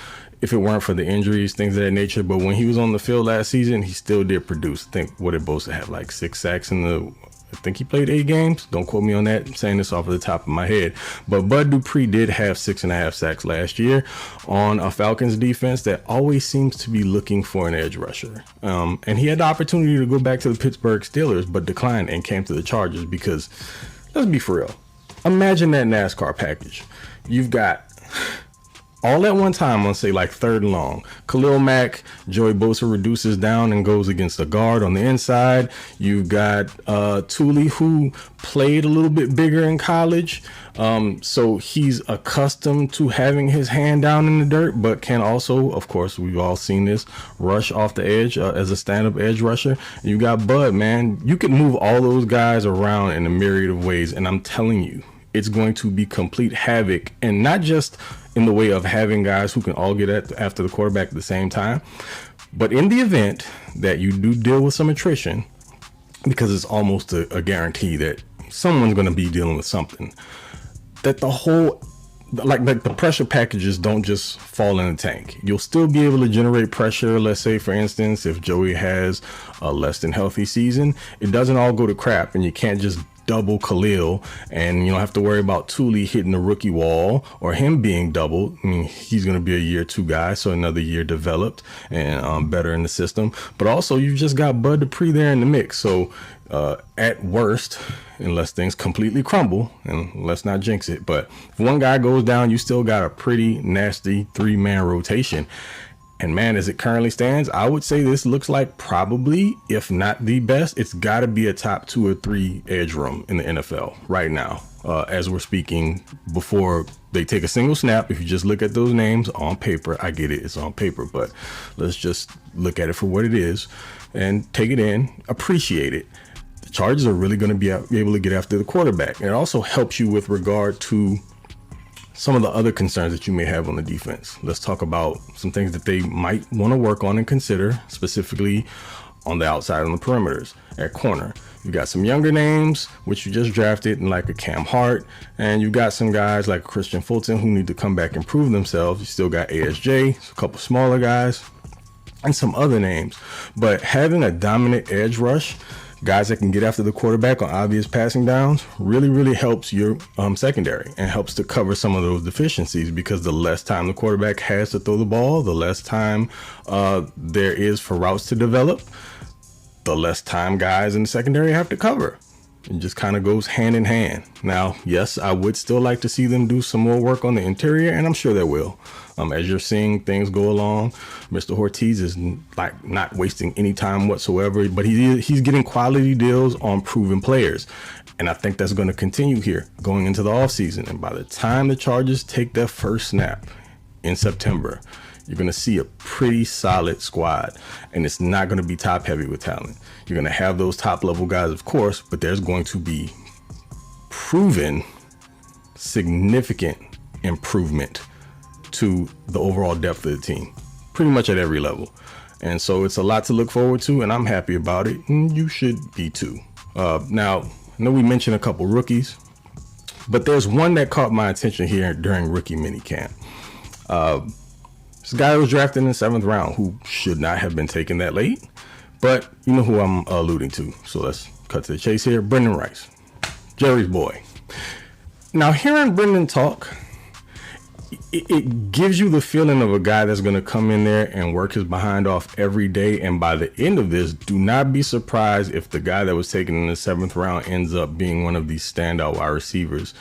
if it weren't for the injuries, things of that nature. But when he was on the field last season, he still did produce. I think, what did Bosa have, like 6 sacks I think he played 8 games. Don't quote me on that. I'm saying this off of the top of my head. But Bud Dupree did have 6.5 sacks last year on a Falcons defense that always seems to be looking for an edge rusher. And he had the opportunity to go back to the Pittsburgh Steelers, but declined and came to the Chargers because, let's be for real, imagine that NASCAR package. You've got all at one time on, say, like 3rd and long, Khalil Mack, Joey Bosa reduces down and goes against the guard on the inside. You've got Thule, who played a little bit bigger in college. So he's accustomed to having his hand down in the dirt, but can also, of course, we've all seen this, rush off the edge as a stand-up edge rusher. And you got Bud, man. You can move all those guys around in a myriad of ways, and I'm telling you, it's going to be complete havoc, and not just in the way of having guys who can all get after the quarterback at the same time, but in the event that you do deal with some attrition, because it's almost a guarantee that someone's going to be dealing with something, that the whole like the pressure packages don't just fall in the tank. You'll still be able to generate pressure. Let's say, for instance, if Joey has a less than healthy season, it doesn't all go to crap, and you can't just double Khalil, and you don't have to worry about Thule hitting the rookie wall or him being doubled. I mean, he's going to be a year 2 guy, so another year developed and better in the system. But also, you've just got Bud Dupree there in the mix. So at worst, unless things completely crumble, and let's not jinx it, but if one guy goes down, you still got a pretty nasty 3-man rotation. And man, as it currently stands, I would say this looks like probably, if not the best, it's got to be a top 2 or 3 edge room in the NFL right now. As we're speaking, before they take a single snap, if you just look at those names on paper, I get it, it's on paper, but let's just look at it for what it is and take it in, appreciate it. The Chargers are really going to be able to get after the quarterback. And it also helps you with regard to some of the other concerns that you may have on the defense. Let's talk about some things that they might want to work on and consider, specifically on the outside on the perimeters at corner. You've got some younger names, which you just drafted, and like a Cam Hart, and you've got some guys like Christian Fulton who need to come back and prove themselves. You still got ASJ, a couple smaller guys, and some other names. But having a dominant edge rush, guys that can get after the quarterback on obvious passing downs, really helps your secondary and helps to cover some of those deficiencies, because the less time the quarterback has to throw the ball, the less time there is for routes to develop, the less time guys in the secondary have to cover. It just kind of goes hand in hand. Now, yes, I would still like to see them do some more work on the interior, and I'm sure they will. As you're seeing things go along, Mr. Ortiz is like not wasting any time whatsoever, but he's getting quality deals on proven players. And I think that's going to continue here going into the offseason. And by the time the Chargers take their first snap in September, you're going to see a pretty solid squad, and it's not going to be top heavy with talent. You're going to have those top level guys, of course, but there's going to be proven significant improvement to the overall depth of the team, pretty much at every level. And so it's a lot to look forward to, and I'm happy about it, and you should be too. Now, I know we mentioned a couple rookies, but there's one that caught my attention here during rookie minicamp. This guy was drafted in the 7th round who should not have been taken that late, but you know who I'm alluding to. So let's cut to the chase here. Brendan Rice, Jerry's boy. Now, hearing Brendan talk, it gives you the feeling of a guy that's going to come in there and work his behind off every day. And by the end of this, do not be surprised if the guy that was taken in the 7th round ends up being one of these standout wide receivers.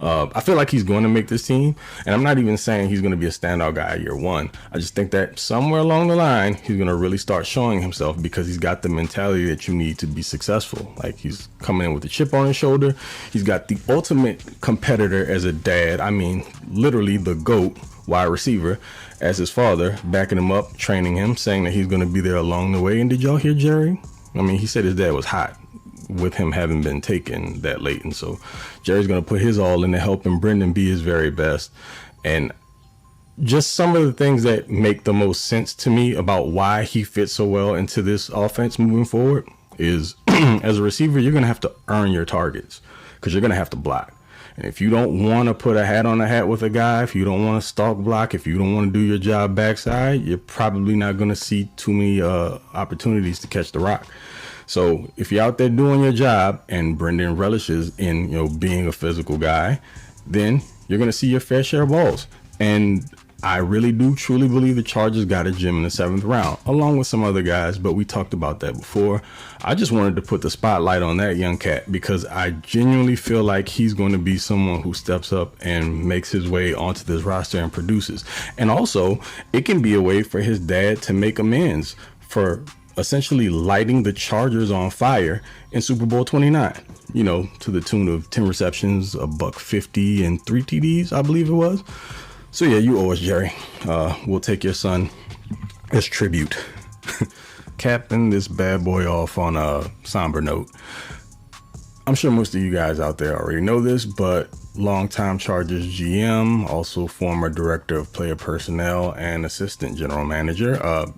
I feel like he's going to make this team, and I'm not even saying he's going to be a standout guy year 1. I just think that somewhere along the line, he's going to really start showing himself, because he's got the mentality that you need to be successful. Like, he's coming in with a chip on his shoulder. He's got the ultimate competitor as a dad. I mean, literally the GOAT wide receiver as his father, backing him up, training him, saying that he's going to be there along the way. And did y'all hear Jerry? I mean, he said his dad was hot with him having been taken that late. And so Jerry's going to put his all in to helping Brendan be his very best. And just some of the things that make the most sense to me about why he fits so well into this offense moving forward is as a receiver, you're going to have to earn your targets, because you're going to have to block. And if you don't want to put a hat on a hat with a guy, if you don't want to stalk block, if you don't want to do your job backside, you're probably not going to see too many opportunities to catch the rock. So if you're out there doing your job and Brendan relishes in, being a physical guy, then you're going to see your fair share of balls. And I really do truly believe the Chargers got a gem in the 7th round, along with some other guys, but we talked about that before. I just wanted to put the spotlight on that young cat, because I genuinely feel like he's going to be someone who steps up and makes his way onto this roster and produces. And also, it can be a way for his dad to make amends for essentially lighting the Chargers on fire in Super Bowl 29, to the tune of 10 receptions, $150, and 3 TDs, I believe it was. So yeah, you owe us, Jerry. We'll take your son as tribute. Capping this bad boy off on a somber note. I'm sure most of you guys out there already know this, but longtime Chargers GM, also former director of player personnel and assistant general manager,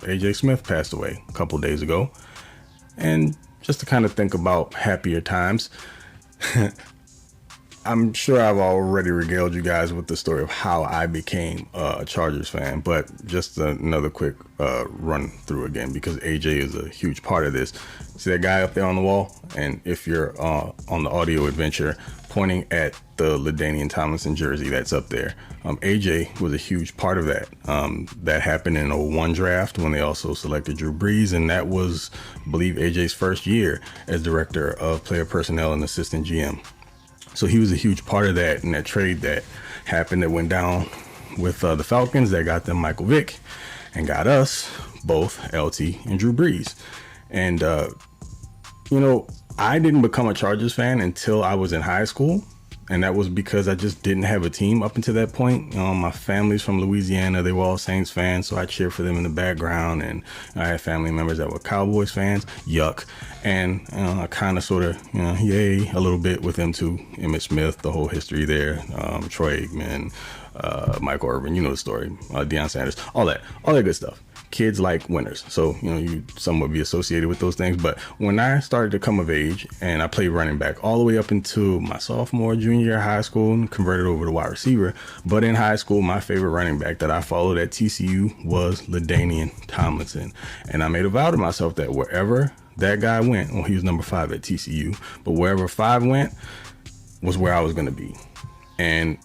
A.J. Smith passed away a couple days ago. And just to kind of think about happier times, I'm sure I've already regaled you guys with the story of how I became a Chargers fan, but just another quick run through again, because AJ is a huge part of this. See that guy up there on the wall? And if you're on the audio adventure, pointing at the LaDainian Tomlinson jersey that's up there, AJ was a huge part of that. That happened in a 01 draft when they also selected Drew Brees, and that was, I believe, AJ's first year as director of player personnel and assistant GM. So he was a huge part of that, and that trade that happened that went down with the Falcons that got them Michael Vick and got us both LT and Drew Brees. And, I didn't become a Chargers fan until I was in high school. And that was because I just didn't have a team up until that point. My family's from Louisiana. They were all Saints fans, so I cheered for them in the background. And I had family members that were Cowboys fans. Yuck. And I kind of sort of, yay a little bit with them too. Emmitt Smith, the whole history there. Troy Aikman, Michael Irvin, you know the story. Deion Sanders, all that good stuff. Kids like winners, so you somewhat be associated with those things. But when I started to come of age and I played running back all the way up into my sophomore, junior year of high school, and converted over to wide receiver. But in high school, my favorite running back that I followed at TCU was LaDainian Tomlinson, and I made a vow to myself that wherever that guy went, well, he was number 5 at TCU, but wherever 5 went was where I was going to be. And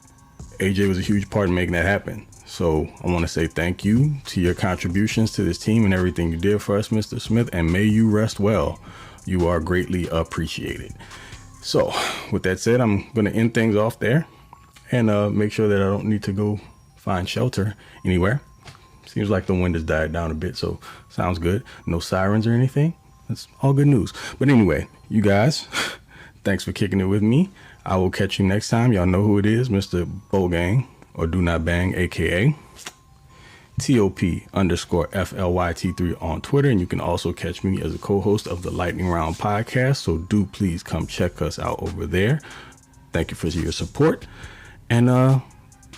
AJ was a huge part in making that happen. So I want to say thank you to your contributions to this team and everything you did for us, Mr. Smith, and may you rest well. You are greatly appreciated. So with that said, I'm going to end things off there and make sure that I don't need to go find shelter anywhere. Seems like the wind has died down a bit, so sounds good. No sirens or anything. That's all good news. But anyway, you guys, thanks for kicking it with me. I will catch you next time. Y'all know who it is, Mr. Bogang. Or Do Not Bang, aka TOP_FLYT3 on Twitter. And you can also catch me as a co-host of the Lightning Round podcast. So do please come check us out over there. Thank you for your support. And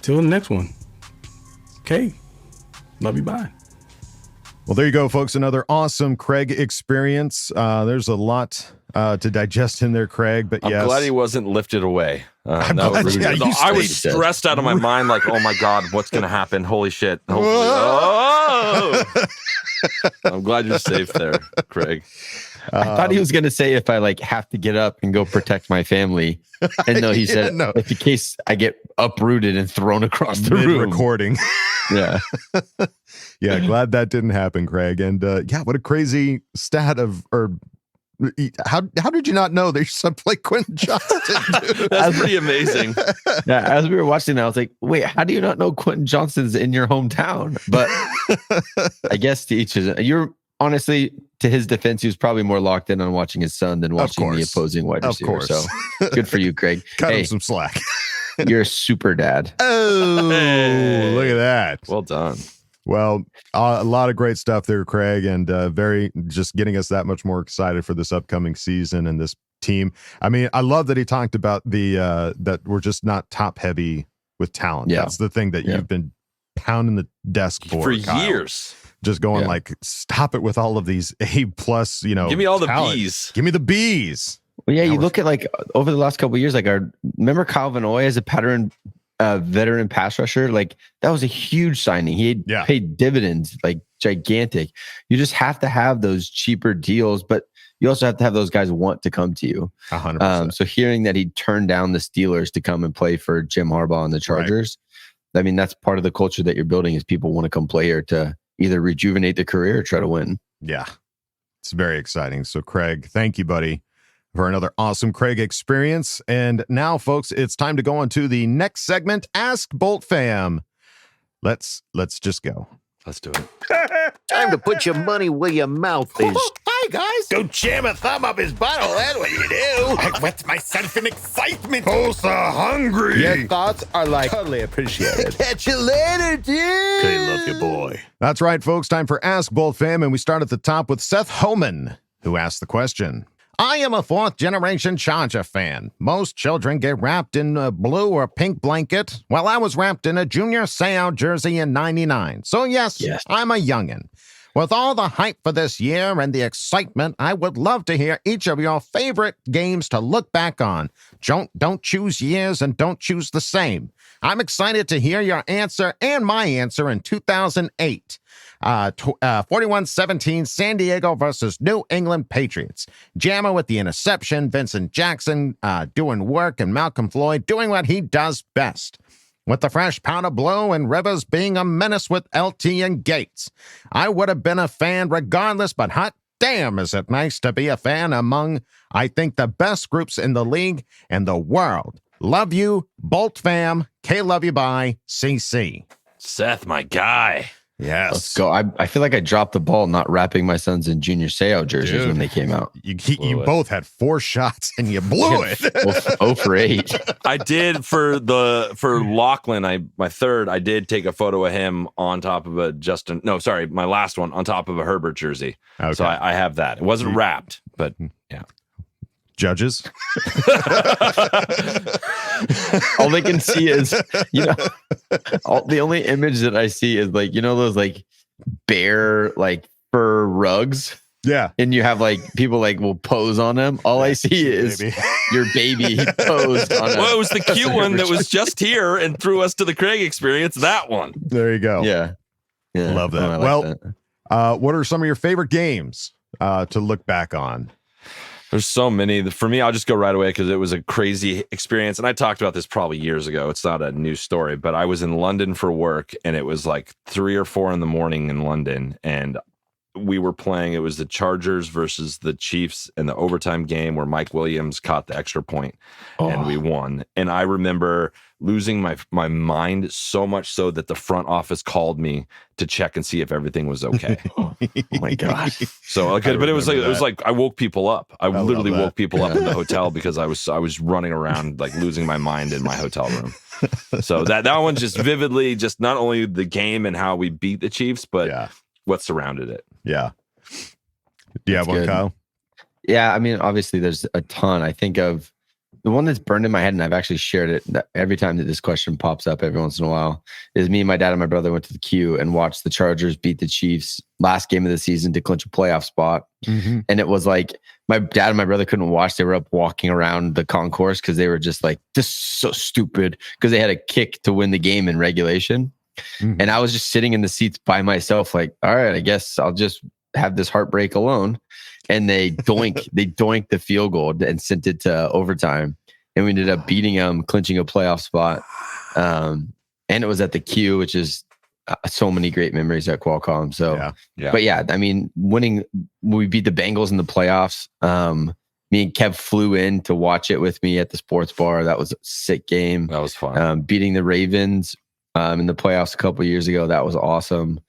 till the next one. Okay. Love you. Bye. Well, there you go, folks. Another awesome Craig experience. There's a lot to digest in there, Craig. But yes, I'm glad he wasn't lifted away. I'm glad, I was stressed out of my mind, like, oh my God, what's going to happen? Holy shit. Oh! I'm glad you're safe there, Craig. I thought he was going to say if I have to get up and go protect my family. And no, he said, if in case I get uprooted and thrown across the room. Recording. Yeah. Yeah. Glad that didn't happen, Craig. And what a crazy stat how did you not know they used to play Quentin Johnston? That's pretty amazing. Yeah, as we were watching that, I was like, wait, how do you not know Quentin Johnston's in your hometown? But I guess to each his own. You're honestly, to his defense, he was probably more locked in on watching his son than watching the opposing wide receiver. So good for you, Craig. Cut him some slack. You're a super dad. Oh, look at that. Well done. Well, a lot of great stuff there, Craig, and just getting us that much more excited for this upcoming season and this team. I mean, I love that he talked about that we're just not top heavy with talent. Yeah. That's the thing that you've been pounding the desk for years. Just going stop it with all of these A+, give me all talent. the B's. Give me the B's. Well, yeah, you look at over the last couple of years, remember Kyle Van Noy as a veteran pass rusher? That was a huge signing. He had paid dividends, gigantic. You just have to have those cheaper deals, but you also have to have those guys want to come to you. 100%. So hearing that he turned down the Steelers to come and play for Jim Harbaugh and the Chargers, I mean, that's part of the culture that you're building is people want to come play here to either rejuvenate the career or try to win. Yeah, it's very exciting. So Craig, thank you, buddy, for another awesome Craig experience. And now, folks, it's time to go on to the next segment, Ask Boltfam. Let's just go. Let's do it. Time to put your money where your mouth is. Hi, guys. Don't jam a thumb up his butthole. That's what you do. I wet myself in excitement. Oh, so hungry. Your thoughts are totally appreciated. Catch you later, dude. Okay, love you, boy. That's right, folks. Time for Ask Boltfam, and we start at the top with Seth Homan, who asked the question. I am a fourth-generation Charger fan. Most children get wrapped in a blue or pink blanket, while I was wrapped in a Junior Seau jersey in '99. So yes, I'm a youngin. With all the hype for this year and the excitement, I would love to hear each of your favorite games to look back on. Don't choose years and don't choose the same. I'm excited to hear your answer and my answer in 2008. 41-17 San Diego versus New England Patriots. Jammer with the interception, Vincent Jackson doing work, and Malcolm Floyd doing what he does best. With the fresh powder blow and Rivers being a menace with LT and Gates. I would have been a fan regardless, but hot damn is it nice to be a fan among, I think, the best groups in the league and the world. Love you, Boltfam. K love you, bye, CC. Seth, my guy. Yes. Let's go. I feel like I dropped the ball not wrapping my sons in Junior Seau jerseys when they came out. You both had 4 shots and you blew it. 0 for 8. I did for Lachlan, my third, I did take a photo of him on top of my last one on top of a Herbert jersey. Okay. So I have that. It wasn't wrapped, but yeah. Judges. All they can see is, the only image that I see is those bear fur rugs. Yeah. And you have people will pose on them. All I see is your baby posed on them. Well, it was the cute one that was just here and threw us to the Craig experience. That one. There you go. Yeah. Love that. What are some of your favorite games to look back on? There's so many. For me, I'll just go right away because it was a crazy experience. And I talked about this probably years ago. It's not a new story, but I was in London for work and it was 3 or 4 in the morning in London. And we were playing, it was the Chargers versus the Chiefs in the overtime game where Mike Williams caught the extra point and we won. And I remember losing my mind so much so that the front office called me to check and see if everything was okay. Oh my gosh. So but it was I woke people up. I literally woke people up in the hotel because I was running around losing my mind in my hotel room. So that one just vividly, just not only the game and how we beat the Chiefs, but what surrounded it. Yeah. Do you have one, Kyle? Yeah, I mean, obviously there's a ton. I think of the one that's burned in my head, and I've actually shared it every time that this question pops up every once in a while, is me and my dad and my brother went to the Q and watched the Chargers beat the Chiefs last game of the season to clinch a playoff spot. Mm-hmm. And it was my dad and my brother couldn't watch. They were up walking around the concourse because they were just this is so stupid because they had a kick to win the game in regulation. Mm-hmm. And I was just sitting in the seats by myself, all right, I guess I'll just have this heartbreak alone. And they doinked the field goal and sent it to overtime. And we ended up beating them, clinching a playoff spot. And it was at the Q, which is so many great memories at Qualcomm. So, but yeah, I mean, winning, we beat the Bengals in the playoffs. Me and Kev flew in to watch it with me at the sports bar. That was a sick game. That was fun. Beating the Ravens in the playoffs a couple of years ago. That was awesome.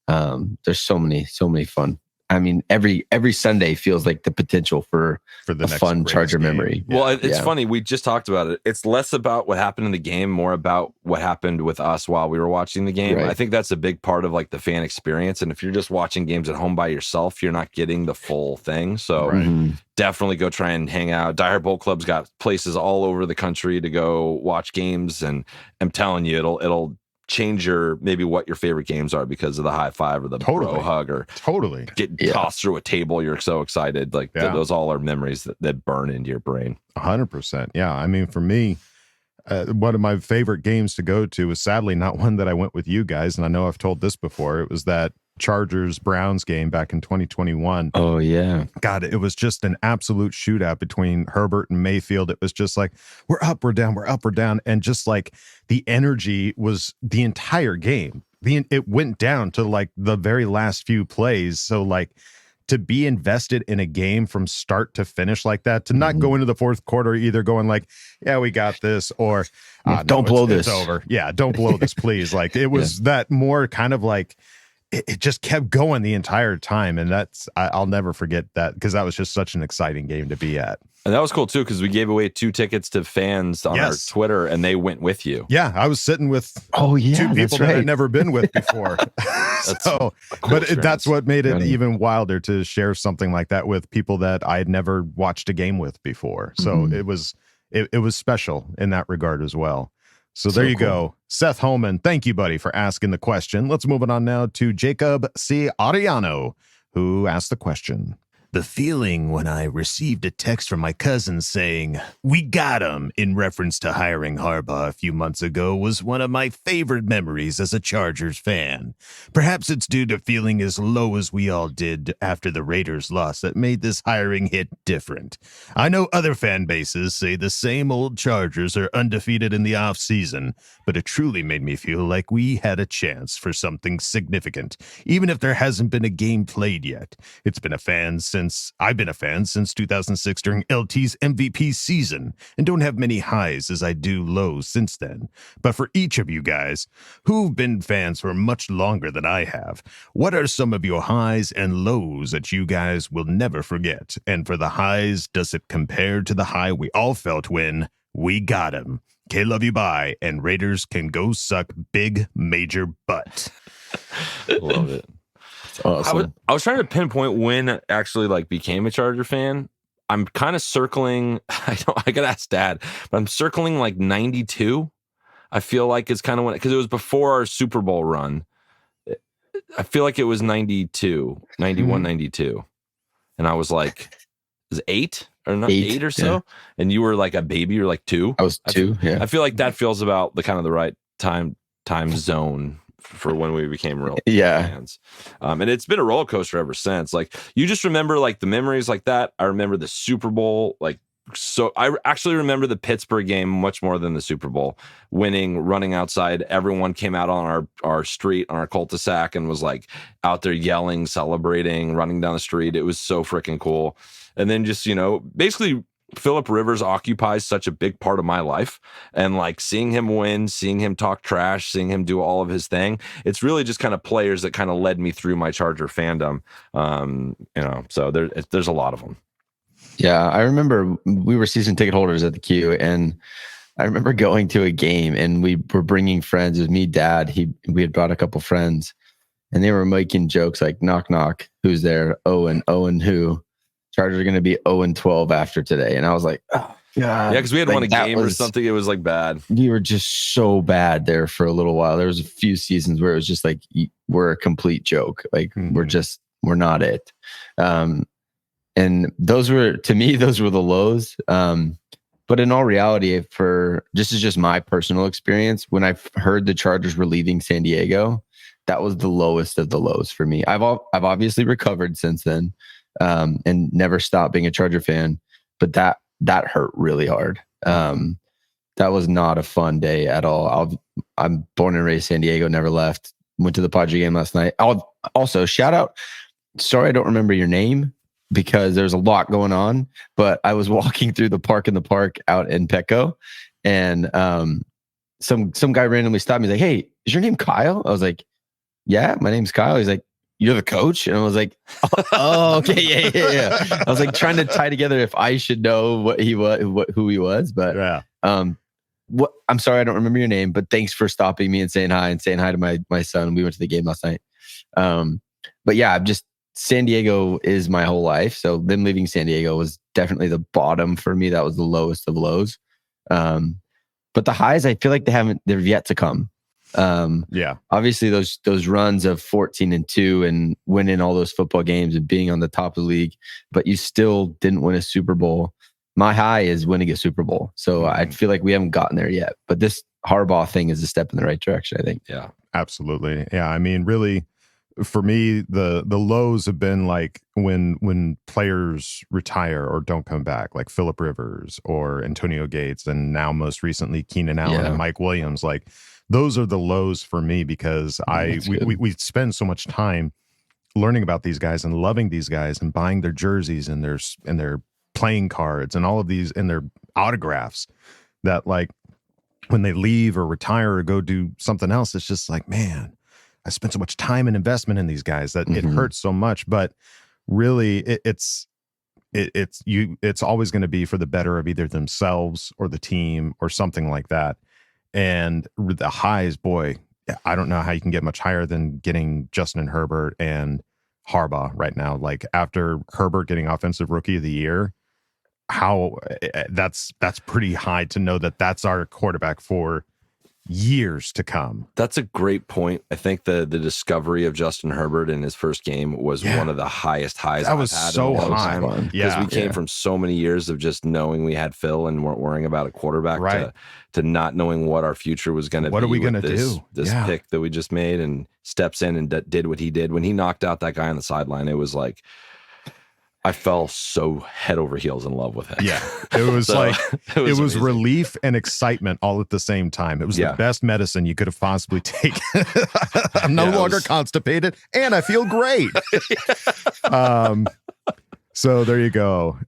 There's so many fun. I mean, every Sunday feels like the potential for the fun Charger memory. Yeah. Well, it's funny. We just talked about it. It's less about what happened in the game, more about what happened with us while we were watching the game. Right. I think that's a big part of the fan experience. And if you're just watching games at home by yourself, you're not getting the full thing. So definitely go try and hang out. Die Hard Bolt Club's got places all over the country to go watch games. And I'm telling you, it'll change maybe what your favorite games are because of the high five or the bro hug or get tossed through a table. You're so excited. Those all are memories that burn into your brain. 100%. Yeah. I mean, for me, one of my favorite games to go to was sadly not one that I went with you guys. And I know I've told this before. It was that Chargers Browns game back in 2021. Oh yeah. God, it was just an absolute shootout between Herbert and Mayfield. It was just we're up, we're down, we're up, we're down. And just the energy was the entire game. It went down to the very last few plays. So to be invested in a game from start to finish like that, to not go into the fourth quarter either going yeah, we got this, or don't blow this. It's over. Yeah, don't blow this, please. It was that more kind of it just kept going the entire time. And I'll never forget that because that was just such an exciting game to be at. And that was cool too, because we gave away 2 tickets to fans on our Twitter and they went with you. Yeah. I was sitting with 2 people that I'd never been with before. That's what made it even wilder to share something like that with people that I had never watched a game with before. So it was special in that regard as well. So there you go. Seth Holman, thank you, buddy, for asking the question. Let's move it on now to Jacob C. Ariano, who asked the question. The feeling when I received a text from my cousin saying, "We got him," in reference to hiring Harbaugh a few months ago was one of my favorite memories as a Chargers fan. Perhaps it's due to feeling as low as we all did after the Raiders loss that made this hiring hit different. I know other fan bases say the same old Chargers are undefeated in the offseason, but it truly made me feel like we had a chance for something significant, even if there hasn't been a game played yet. I've been a fan since 2006 during LT's MVP season, and don't have many highs as I do lows since then. But for each of you guys, who've been fans for much longer than I have, what are some of your highs and lows that you guys will never forget? And for the highs, does it compare to the high we all felt when we got him? K, love you, bye, and Raiders can go suck big major butt. Love it. Awesome. I was trying to pinpoint when I actually like became a Charger fan. I'm kind of circling. I gotta ask Dad, but I'm circling like 92. I feel like it's kind of when, because it was before our Super Bowl run. I feel like it was 92, 91, 92. And I was like, is it 8 or not 8 or so? Yeah. And you were like a baby, you're like 2. I was 2. Yeah. I feel like that feels about the kind of the right time zone for when we became real fans. And it's been a roller coaster ever since. Like, you just remember like the memories like that. I remember the Super Bowl. Like, so I actually remember the Pittsburgh game much more than the Super Bowl. Winning, running outside. Everyone came out on our street, on our cul-de-sac, and was like out there yelling, celebrating, running down the street. It was so freaking cool. And then just, basically Phillip Rivers occupies such a big part of my life, and like seeing him win, seeing him talk trash, seeing him do all of his thing, it's really just kind of players that kind of led me through my Charger fandom. So there's a lot of them. Yeah, I remember we were season ticket holders at the Q, and I remember going to a game, and we were bringing friends. It was me, Dad. We had brought a couple friends, and they were making jokes like, "Knock, knock, who's there? Owen who? Chargers are going to be 0-12 after today." And I was like, oh, God. Yeah, because we had won a game or something. It was like bad. We were just so bad there for a little while. There was a few seasons where it was just like, we're a complete joke. Like, we're not it. And those were, to me, those were the lows. But in all reality, this is just my personal experience. When I heard the Chargers were leaving San Diego, that was the lowest of the lows for me. I've obviously recovered since then. And never stopped being a Charger fan, but that hurt really hard. That was not a fun day at all. I'm born and raised San Diego, never left. Went to the Padre game last night. I'll also shout out. Sorry, I don't remember your name because there's a lot going on, but I was walking through the park out in Petco, and some guy randomly stopped me. He's like, "Hey, is your name Kyle?" I was like, "Yeah, my name's Kyle." He's like, "You're the coach?" And I was like, "Oh, okay, yeah." I was like trying to tie together if I should know what he was, who he was. But I'm sorry, I don't remember your name. But thanks for stopping me and saying hi to my son. We went to the game last night. But yeah, San Diego is my whole life. So them leaving San Diego was definitely the bottom for me. That was the lowest of lows. But the highs, I feel like they're yet to come. Obviously those runs of 14-2 and winning all those football games and being on the top of the league, but you still didn't win a Super Bowl. My high is winning a Super Bowl. So I feel like we haven't gotten there yet, but this Harbaugh thing is a step in the right direction, I think. Yeah, absolutely. Yeah. I mean, really, for me, the lows have been like when players retire or don't come back, like Phillip Rivers or Antonio Gates, and now most recently Keenan Allen and Mike Williams. Like, those are the lows for me because we spend so much time learning about these guys and loving these guys and buying their jerseys and their playing cards and all of these and their autographs, that like when they leave or retire or go do something else, it's just like, man, I spent so much time and investment in these guys that it hurts so much. But really, it's always going to be for the better of either themselves or the team or something like that. And the highs, boy, I don't know how you can get much higher than getting Justin Herbert and Harbaugh right now. Like, after Herbert getting Offensive Rookie of the Year, that's pretty high to know that that's our quarterback for years to come. That's a great point. I think the discovery of Justin Herbert in his first game was one of the highest highs That was I've had so in a long high. time. Yeah. Because we came from so many years of just knowing we had Phil and weren't worrying about a quarterback to not knowing what our future was going to be. What are we going to do? do? This pick that we just made, and steps in and did what he did. When he knocked out that guy on the sideline, it was like, I fell so head over heels in love with him. Yeah. It was like, it was amazing. relief and excitement all at the same time. It was the best medicine you could have possibly taken. I'm no longer constipated and I feel great. So there you go.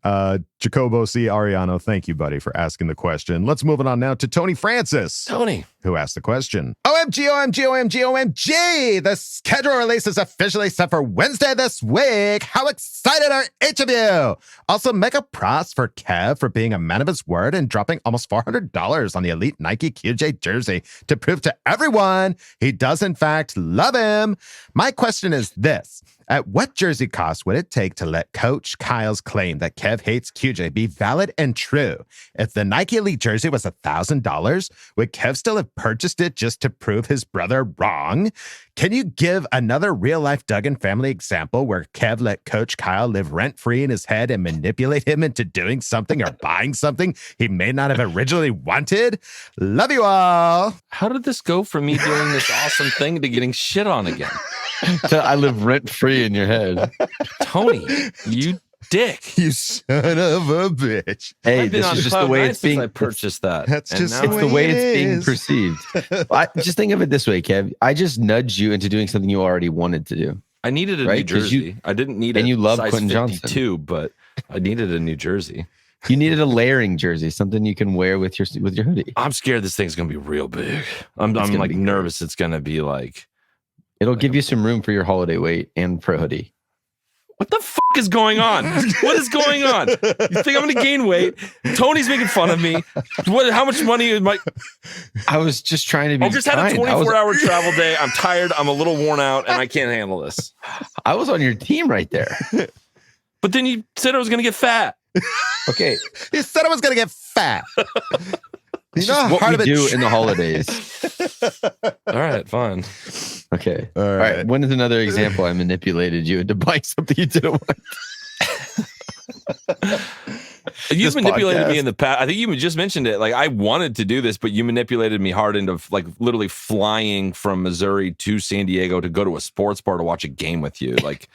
Jacobo C. Ariano, thank you, buddy, for asking the question. Let's move it on now to Tony Francis. Tony. Who asked the question. OMG, OMG, OMG, OMG. The schedule release is officially set for Wednesday this week. How excited are each of you? Also, mega props for Kev for being a man of his word and dropping almost $400 on the elite Nike QJ jersey to prove to everyone he does, in fact, love him. My question is this. At what jersey cost would it take to let Coach Kyle's claim that Kev hates QJ be valid and true? If the Nike Elite jersey was $1,000, would Kev still have purchased it just to prove his brother wrong? Can you give another real-life Duggan family example where Kev let Coach Kyle live rent-free in his head and manipulate him into doing something or buying something he may not have originally wanted? Love you all. How did this go from me doing this awesome thing to getting shit on again? So I live rent-free in your head. Tony, you dick. You son of a bitch. Hey, this is just the way it's being. I purchased that. That's just It's the way it's being perceived. Just think of it this way, Kev. I just nudged you into doing something you already wanted to do. I needed a New Jersey. I didn't need and a you love size Quentin 52, Johnson. but I needed a New Jersey. You needed a layering jersey, something you can wear with your hoodie. I'm scared this thing's gonna be real big. I'm like nervous. It's gonna be like. It'll give you some room for your holiday weight and for a hoodie. What the fuck is going on? What is going on? You think I'm going to gain weight? Tony's making fun of me. How much money is my... I was just trying to be I just had a 24-hour travel day. I'm tired. I'm a little worn out, and I can't handle this. I was on your team right there. But then you said I was going to get fat. Okay. You said I was going to get fat. It's just what we do in the holidays. All right, fine. Okay. All right. When is another example I manipulated you into buying something you didn't want? You've manipulated me in the past. I think you just mentioned it. Like, I wanted to do this, but you manipulated me hard into like literally flying from Missouri to San Diego to go to a sports bar to watch a game with you. Like,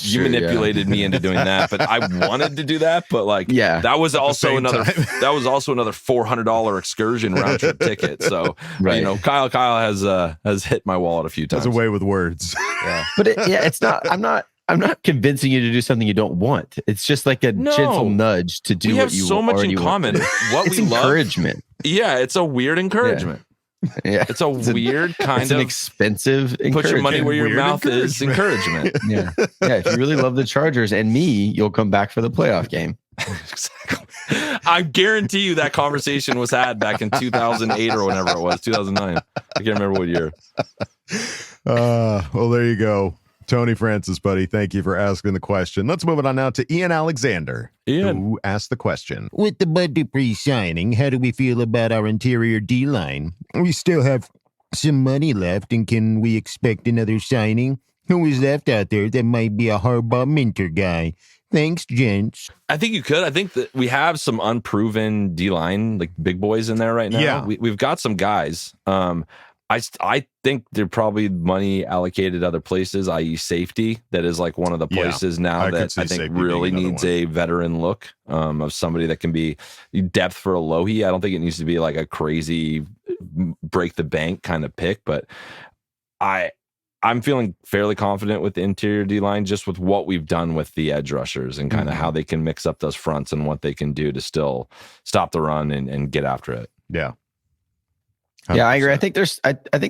you manipulated me into doing that, but I wanted to do that. But like, that was also another $400 excursion round trip ticket. So you know, Kyle has hit my wallet a few times. Has a way with words. Yeah, but it's not. I'm not convincing you to do something you don't want. It's just like a gentle nudge to do what you so much in common. What we love, encouragement. Yeah, it's a weird encouragement. Yeah, it's a weird kind of an expensive. Put your money where your mouth is. Encouragement. Yeah. If you really love the Chargers and me, you'll come back for the playoff game. Exactly. I guarantee you that conversation was had back in 2008 or whenever it was, 2009. I can't remember what year. Well, there you go. Tony Francis, buddy, thank you for asking the question. Let's move it on now to Ian Alexander, who asked the question. With the Bud Dupree signing, how do we feel about our interior D-line? We still have some money left, and can we expect another signing? Who is left out there that might be a Harbaugh mentor guy? Thanks, gents. I think you could. I think that we have some unproven D-line, like big boys in there right now. Yeah. We've got some guys. I think there probably money allocated other places, i.e. safety. That is like one of the places now that I think really needs a veteran look of somebody that can be depth for a Lohi. I don't think it needs to be like a crazy break the bank kind of pick, but I'm feeling fairly confident with the interior D-line just with what we've done with the edge rushers and kind of how they can mix up those fronts and what they can do to still stop the run and get after it. Yeah. 100%. Yeah, I agree. I think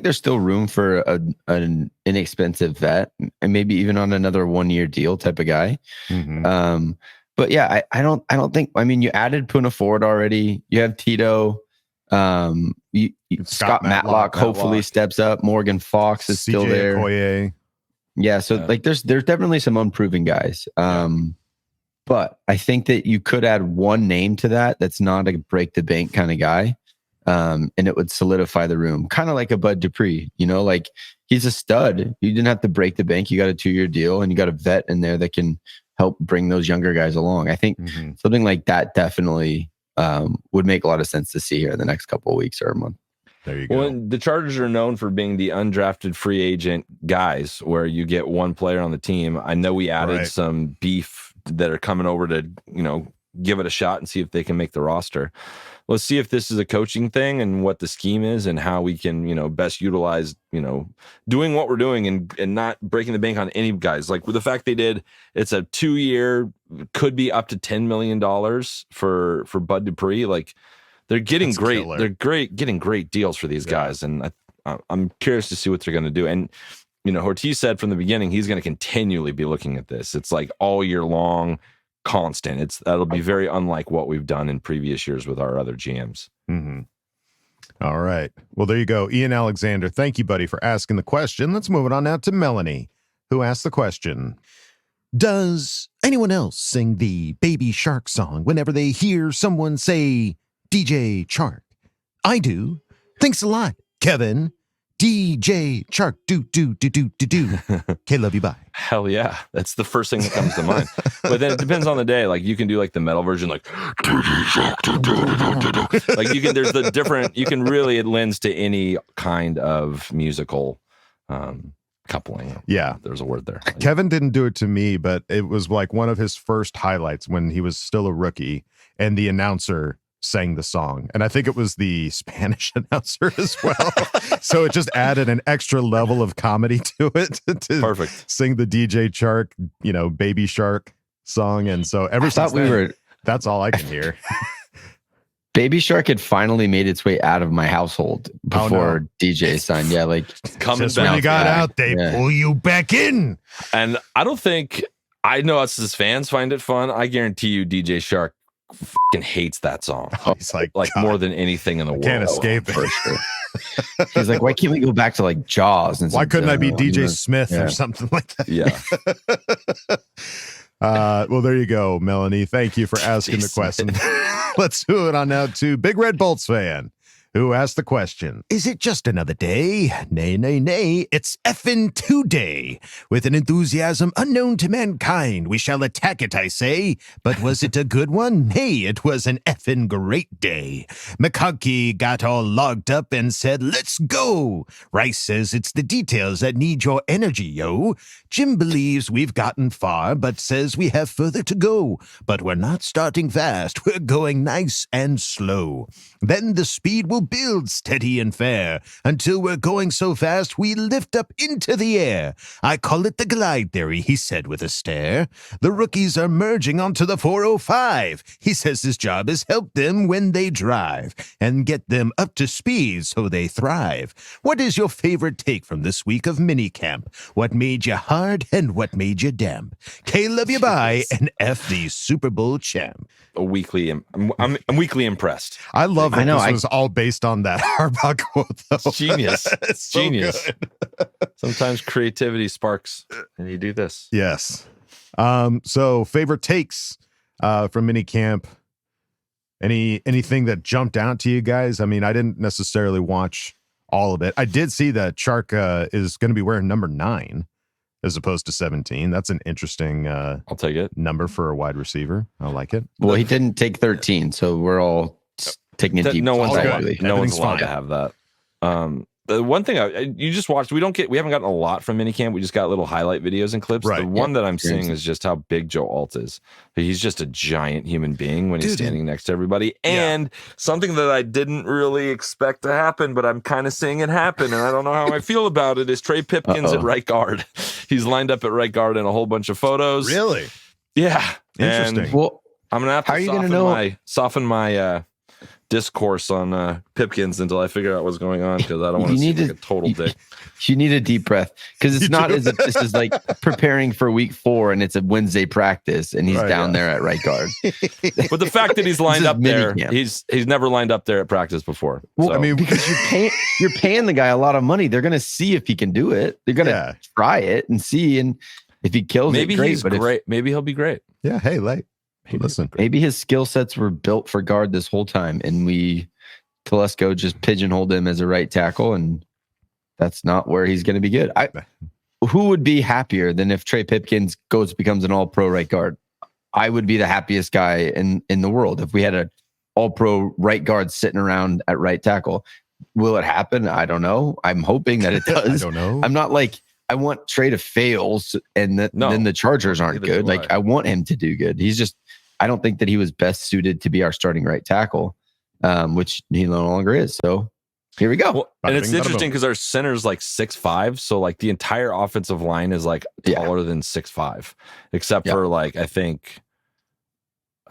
there's still room for an inexpensive vet and maybe even on another 1-year deal type of guy. Mm-hmm. But yeah, I don't think. I mean, you added Puna Ford already. You have Tito. Scott Matlock hopefully steps up. Morgan Fox is still there. Okoye. Yeah, so like there's definitely some unproven guys. But I think that you could add one name to that that's not a break the bank kind of guy. and it would solidify the room, kind of like a Bud Dupree. Like he's a stud. You didn't have to break the bank. You got a 2-year deal, and you got a vet in there that can help bring those younger guys along. I think something like that definitely would make a lot of sense to see here in the next couple of weeks or a month. There you go. Well, the Chargers are known for being the undrafted free agent guys where you get one player on the team. I know we added some beef that are coming over to, give it a shot and see if they can make the roster. Let's see if this is a coaching thing and what the scheme is and how we can, best utilize, doing what we're doing and not breaking the bank on any guys. Like with the fact they did, it's a 2-year, could be up to $10 million for Bud Dupree. Like they're getting getting great deals for these guys. And I'm curious to see what they're going to do. And, Ortiz said from the beginning, he's going to continually be looking at this. It's like all year long, constant. That'll be very unlike what we've done in previous years with our other GMs. All right. Well, there you go. Ian Alexander, thank you, buddy, for asking the question. Let's move it on now to Melanie, who asked the question. Does anyone else sing the Baby Shark song whenever they hear someone say DJ Chark? I do. Thanks a lot, Kevin. DJ Chark, do. Okay, love you, bye. Hell yeah. That's the first thing that comes to mind. But then it depends on the day. Like you can do like the metal version, like like you can, there's the different, you can really, it lends to any kind of musical coupling. Yeah. There's a word there. Kevin didn't do it to me, but it was like one of his first highlights when he was still a rookie and the announcer sang the song. And I think it was the Spanish announcer as well. So it just added an extra level of comedy to it to Perfect. Sing the DJ Shark, Baby Shark song. And so ever since then, that's all I can hear. Baby Shark had finally made its way out of my household before DJ signed. Yeah, like coming just when you got out, they pull you back in. And I know us as fans find it fun. I guarantee you DJ Shark fucking hates that song. He's like more than anything in the world. Can't escape it. For sure. He's like, why can't we go back to like Jaws? And why couldn't I be DJ Smith or something like that? Yeah. Well, there you go, Melanie. Thank you for asking the question. Let's move it on now to Big Red Bolts fan, who asked the question, is it just another day? Nay, it's effing today. With an enthusiasm unknown to mankind, we shall attack it, I say. But was it a good one? Nay, it was an effing great day. McConkey got all logged up and said, let's go. Rice says it's the details that need your energy, yo. Jim believes we've gotten far, but says we have further to go. But we're not starting fast. We're going nice and slow. Then the speed will build steady and fair until we're going so fast we lift up into the air. I call it the glide theory, he said with a stare. The rookies are merging onto the 405. He says his job is help them when they drive and get them up to speed so they thrive. What is your favorite take from this week of minicamp? What made you hard and what made you damp? K, love you, bye, and F the Super Bowl champ. I'm weekly impressed. I love that this was all based on that Harbaugh quote, though. Genius. It's so Genius. good. Sometimes creativity sparks and you do this. Yes. So favorite takes from minicamp. Anything that jumped out to you guys? I mean, I didn't necessarily watch all of it. I did see that Chark is going to be wearing number 9 as opposed to 17. That's an interesting I'll take it. number for a wide receiver. I like it. Well, he didn't take 13, so we're all taking a deep. No one's good. allowed Everything's to fine. have that. The one thing you just watched, we haven't gotten a lot from minicamp. We just got little highlight videos and clips. Right. The one that I'm seeing is just how big Joe Alt is. He's just a giant human being when he's standing next to everybody. And something that I didn't really expect to happen, but I'm kind of seeing it happen, and I don't know how I feel about it, is Trey Pipkins at right guard. He's lined up at right guard in a whole bunch of photos. Really? Yeah. Interesting. And Well, I'm going to have to how are you gonna know? soften my discourse on Pipkins until I figure out what's going on, because I don't want to seem like a total dick. You need a deep breath, because it's not as if this is like preparing for week 4 and it's a Wednesday practice and he's down there at right guard. But the fact that he's lined up there, minicamp. he's never lined up there at practice before. Well, So, I mean, because you're paying the guy a lot of money. They're going to see if he can do it. They're going to try it and see, and if he kills maybe it, great. he's But great. Maybe he'll be great. yeah. Hey, listen. maybe his skill sets were built for guard this whole time, and we Telesco just pigeonholed him as a right tackle, and that's not where he's going to be good. Who would be happier than if Trey Pipkins becomes an all-pro right guard? I would be the happiest guy in the world if we had an all-pro right guard sitting around at right tackle. Will it happen? I don't know. I'm hoping that it does. I don't know. I'm not like, I want Trey to fail and then the Chargers aren't good. Like, I want him to do good. I don't think that he was best suited to be our starting right tackle, which he no longer is. So here we go. Well, and it's interesting because our center's like 6'5", so like the entire offensive line is like taller than 6'5", except for like I think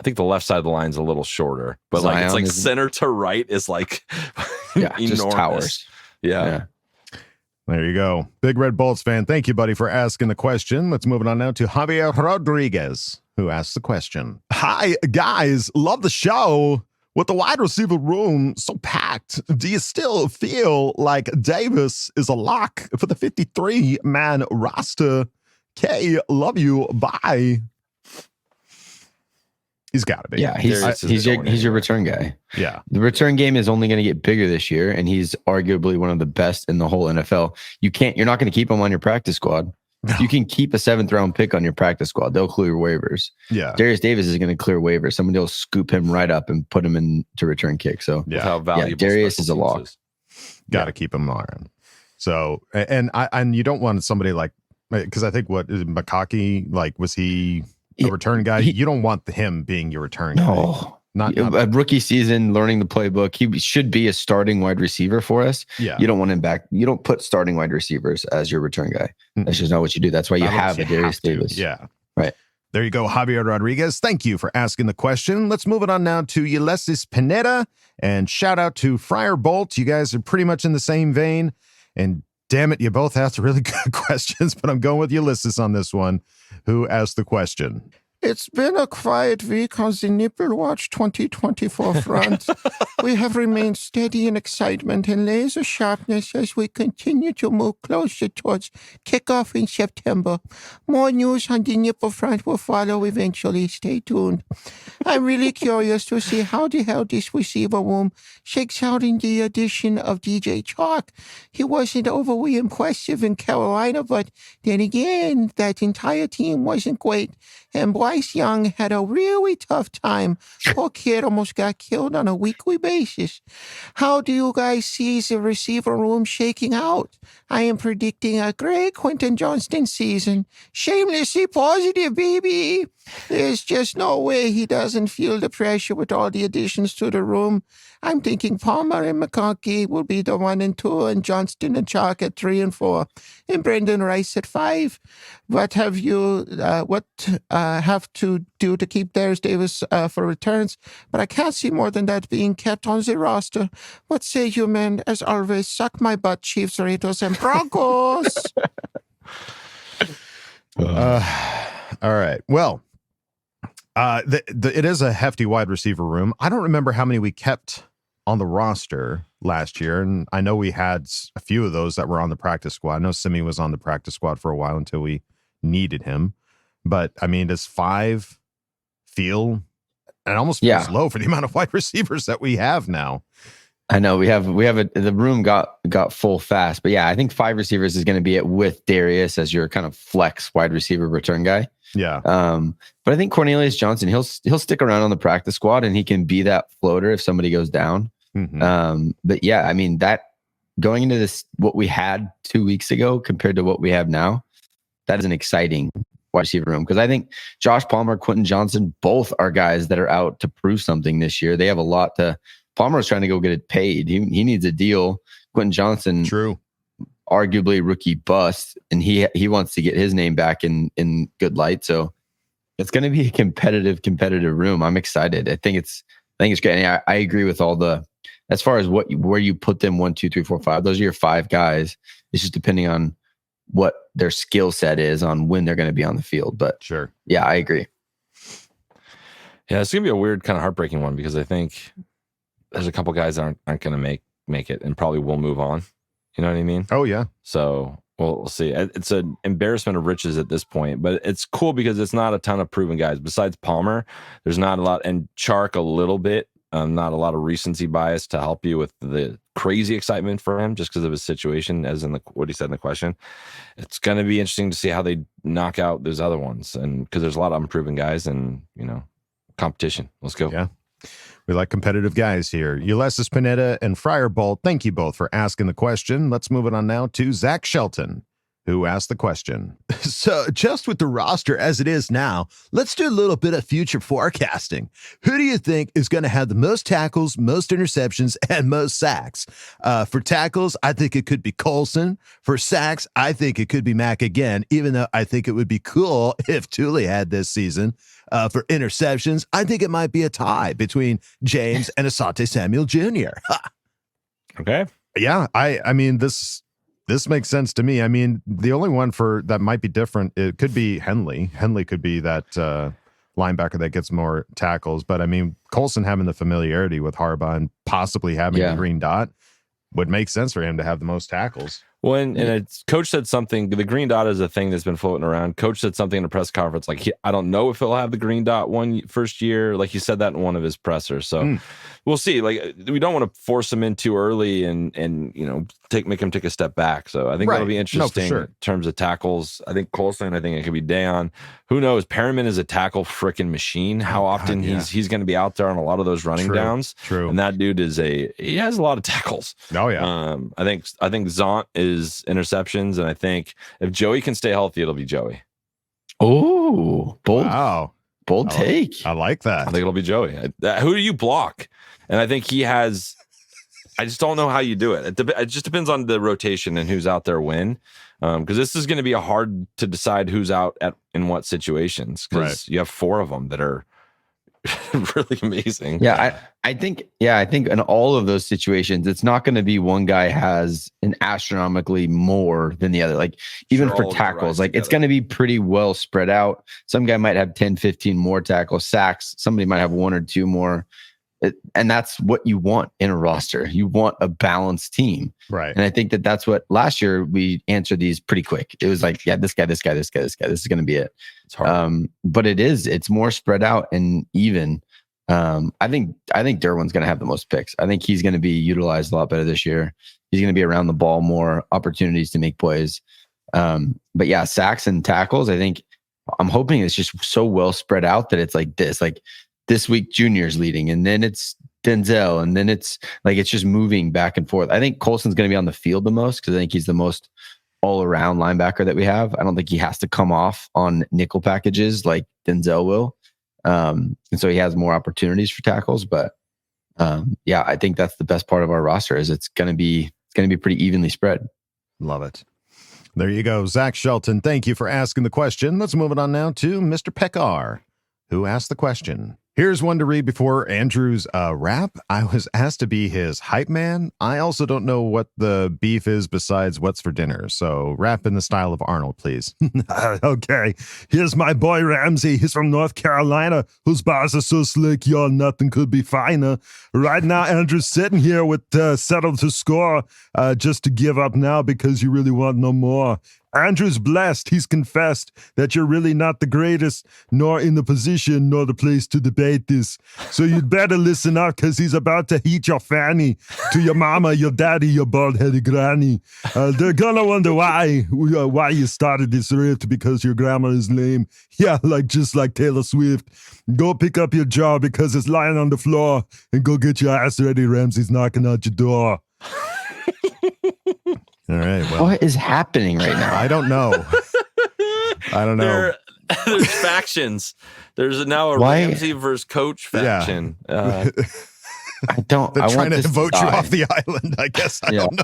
the left side of the line's a little shorter, but Zion like it's like center to right is like enormous. Just towers. Yeah. There you go. Big Red Bolts fan. Thank you, buddy, for asking the question. Let's move it on now to Javier Rodriguez, who asked the question. Hi, guys. Love the show. With the wide receiver room so packed, do you still feel like Davis is a lock for the 53-man roster? K, love you. Bye. He's got to be. Yeah, he's your return guy. Yeah. The return game is only going to get bigger this year, and he's arguably one of the best in the whole NFL. You're not going to keep him on your practice squad. No. You can keep a 7th-round pick on your practice squad. They'll clear waivers. Yeah. Darius Davis is going to clear waivers. Somebody will scoop him right up and put him in to return kick. So how valuable Darius is a lock. Got to keep him on. So, and you don't want somebody like, because I think what is Makaki, like, was he a return guy? You don't want him being your return guy. No. Not a rookie season, learning the playbook. He should be a starting wide receiver for us. Yeah. You don't want him back. You don't put starting wide receivers as your return guy. That's just not what you do. That's why you have a Darius Davis. Yeah. Right. There you go, Javier Rodriguez. Thank you for asking the question. Let's move it on now to Ulysses Pineda. And shout out to Friar Bolt. You guys are pretty much in the same vein. And damn it, you both asked really good questions, but I'm going with Ulysses on this one, who asked the question. It's been a quiet week on the Nipple Watch 2024 front. We have remained steady in excitement and laser sharpness as we continue to move closer towards kickoff in September. More news on the nipple front will follow eventually. Stay tuned. I'm really curious to see how the hell this receiver room shakes out in the addition of DJ Chark. He wasn't overly impressive in Carolina, but then again, that entire team wasn't great. And Bryce Young had a really tough time. Poor kid almost got killed on a weekly basis. How do you guys see the receiver room shaking out? I am predicting a great Quentin Johnston season. Shamelessly positive, baby. There's just no way he doesn't feel the pressure with all the additions to the room. I'm thinking Palmer and McConkey will be the 1 and 2, and Johnston and Chalk at 3 and 4, and Brendan Rice at 5. What have you have to do to keep Darius Davis for returns? But I can't see more than that being kept on the roster. What say you, man? As always, suck my butt, Chiefs, Raiders, and Broncos. All right. Well, it is a hefty wide receiver room. I don't remember how many we kept on the roster last year, and I know we had a few of those that were on the practice squad. I know Simi was on the practice squad for a while until we needed him. But I mean, does 5 feel? It almost feels low for the amount of wide receivers that we have now. I know the room got full fast, but yeah, I think 5 receivers is going to be it with Darius as your kind of flex wide receiver return guy. Yeah. But I think Cornelius Johnson, he'll stick around on the practice squad and he can be that floater if somebody goes down. Mm-hmm. But yeah, I mean, that going into this, what we had 2 weeks ago compared to what we have now, that is an exciting wide receiver room. Because I think Josh Palmer, Quentin Johnson, both are guys that are out to prove something this year. They have a lot to. Palmer is trying to go get it paid. He needs a deal. Quentin Johnson, true, arguably rookie bust, and he wants to get his name back in good light. So it's going to be a competitive room. I'm excited. I think it's great. And I agree with all the, as far as where you put them 1, 2, 3, 4, 5. Those are your 5 guys. It's just depending on what their skill set is on when they're going to be on the field. But sure, yeah, I agree. Yeah, it's gonna be a weird kind of heartbreaking one because I think there's a couple guys that aren't going to make it and probably will move on. You know what I mean? Oh, yeah. So we'll see. It's an embarrassment of riches at this point, but it's cool because it's not a ton of proven guys. Besides Palmer, there's not a lot. And Chark a little bit. not a lot of recency bias to help you with the crazy excitement for him just because of his situation, as in what he said in the question. It's going to be interesting to see how they knock out those other ones, and because there's a lot of unproven guys and, competition. Let's go. Yeah. We like competitive guys here. Ulysses Pineda and Friar Bolt, thank you both for asking the question. Let's move it on now to Zach Shelton, who asked the question. So just with the roster as it is now, let's do a little bit of future forecasting. Who do you think is going to have the most tackles, most interceptions, and most sacks? For tackles, I think it could be Colson. For sacks, I think it could be Mac again, even though I think it would be cool if Thule had this season. For interceptions, I think it might be a tie between James and Asante Samuel Jr. Okay. Yeah, I mean, this makes sense to me. I mean, the only one that might be different, it could be Henley. Henley could be that linebacker that gets more tackles. But I mean, Colson having the familiarity with Harbaugh and possibly having a green dot would make sense for him to have the most tackles. Coach said something, the green dot is a thing that's been floating around. Coach said something in a press conference, like, I don't know if he'll have the green dot first year. Like, he said that in one of his pressers. So we'll see. Like, we don't want to force him in too early and make him take a step back. So I think that'll be interesting in terms of tackles. I think Colson, I think it could be Dayon. Who knows? Perriman is a tackle freaking machine. How often he's going to be out there on a lot of those running downs. True. And that dude he has a lot of tackles. Oh yeah. I think Zont is interceptions, and I think if Joey can stay healthy, it'll be Joey. Oh, bold! Wow, bold take. I like that. I think it'll be Joey. Who do you block? And I think he has. I just don't know how you do it. It just depends on the rotation and who's out there when. Because this is going to be hard to decide who's out in what situations. Because you have 4 of them that are really amazing. Yeah, I think in all of those situations, it's not going to be one guy has an astronomically more than the other. Like, even for tackles, like, it's going to be pretty well spread out. Some guy might have 10, 15 more tackles. Sacks, somebody might have 1 or 2 more. And that's what you want in a roster. You want a balanced team. Right. And I think that's what last year we answered these pretty quick. It was like, this guy, this is going to be it. It's hard. But it's more spread out and even. I think Derwin's going to have the most picks. I think he's going to be utilized a lot better this year. He's going to be around the ball, more opportunities to make plays. But yeah, sacks and tackles, I'm hoping it's just so well spread out that it's like this week Junior's leading, and then it's Denzel, and then it's just moving back and forth. I think Colson's going to be on the field the most because I think he's the most all-around linebacker that we have. I don't think he has to come off on nickel packages like Denzel will. And so he has more opportunities for tackles. But I think that's the best part of our roster is it's going to be pretty evenly spread. Love it. There you go. Zach Shelton, thank you for asking the question. Let's move it on now to Mr. Pekar, who asked the question. Here's one to read before Andrew's rap. I was asked to be his hype man. I also don't know what the beef is besides what's for dinner. So rap in the style of Arnold, please. Okay. Here's my boy Ramsey. He's from North Carolina, whose bars are so slick, y'all, nothing could be finer. Right now, Andrew's sitting here with settled to score just to give up now because you really want no more. Andrew's blessed. He's confessed that you're really not the greatest, nor in the position, nor the place to debate this. So you'd better listen up because he's about to heat your fanny to your mama, your daddy, your bald-headed granny. They're gonna wonder why you started this rift because your grammar is lame. Yeah, just like Taylor Swift. Go pick up your jar because it's lying on the floor and go get your ass ready. Ramsey's knocking at your door. All right. Well, what is happening right now? I don't know. There's factions. There's now a Ramsey versus Coach faction. Yeah. I don't. They're trying to vote you off the island. I guess I don't know.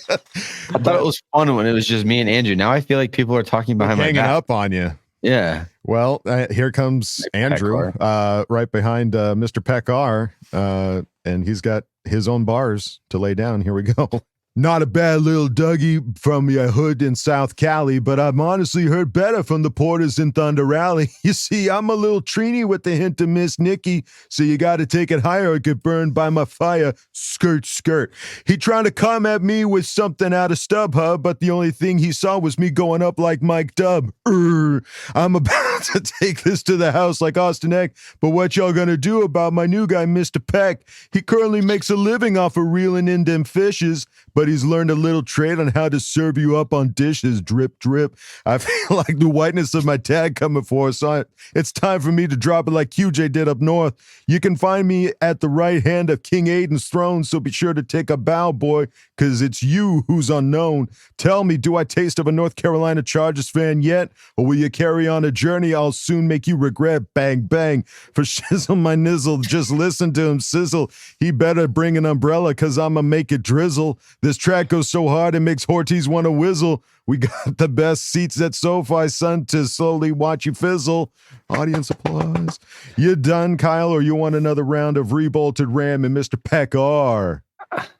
I thought it was fun when it was just me and Andrew. Now I feel like people are talking behind my back. Hanging up on you. Yeah. Well, here comes Andrew, right behind Mr. Pekar, and he's got his own bars to lay down. Here we go. Not a bad little Dougie from your hood in South Cali, but I've honestly heard better from the Porters in Thunder Rally. You see, I'm a little Trini with the hint of Miss Nikki, so you got to take it higher or get burned by my fire. Skirt, skirt. He trying to come at me with something out of StubHub, but the only thing he saw was me going up like Mike Dubb. I'm about to take this to the house like Austin Eck. But what y'all gonna do about my new guy, Mr. Peck? He currently makes a living off of reeling in them fishes, but he's learned a little trade on how to serve you up on dishes. Drip, drip. I feel like the whiteness of my tag coming for us. So it's time for me to drop it like QJ did up north. You can find me at the right hand of King Aiden's throne, so be sure to take a bow, boy, because it's you who's unknown. Tell me, do I taste of a North Carolina Chargers fan yet? Or will you carry on a journey I'll soon make you regret? Bang, bang. For shizzle my nizzle, just listen to him sizzle. He better bring an umbrella, because I'ma make it drizzle. This track goes so hard it makes Horties want to whizzle. We got the best seats at SoFi, son, to slowly watch you fizzle. Audience applause. You done, Kyle, or you want another round of rebolted Ram and Mr. Peckar?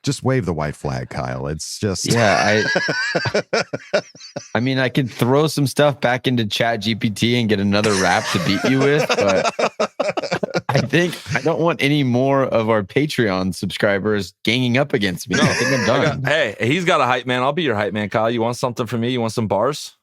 Just wave the white flag, Kyle. It's just... Yeah, I mean, I could throw some stuff back into Chat GPT and get another rap to beat you with, but I think I don't want any more of our Patreon subscribers ganging up against me. I think I'm done. Hey, he's got a hype man. I'll be your hype man, Kyle. You want something from me? You want some bars?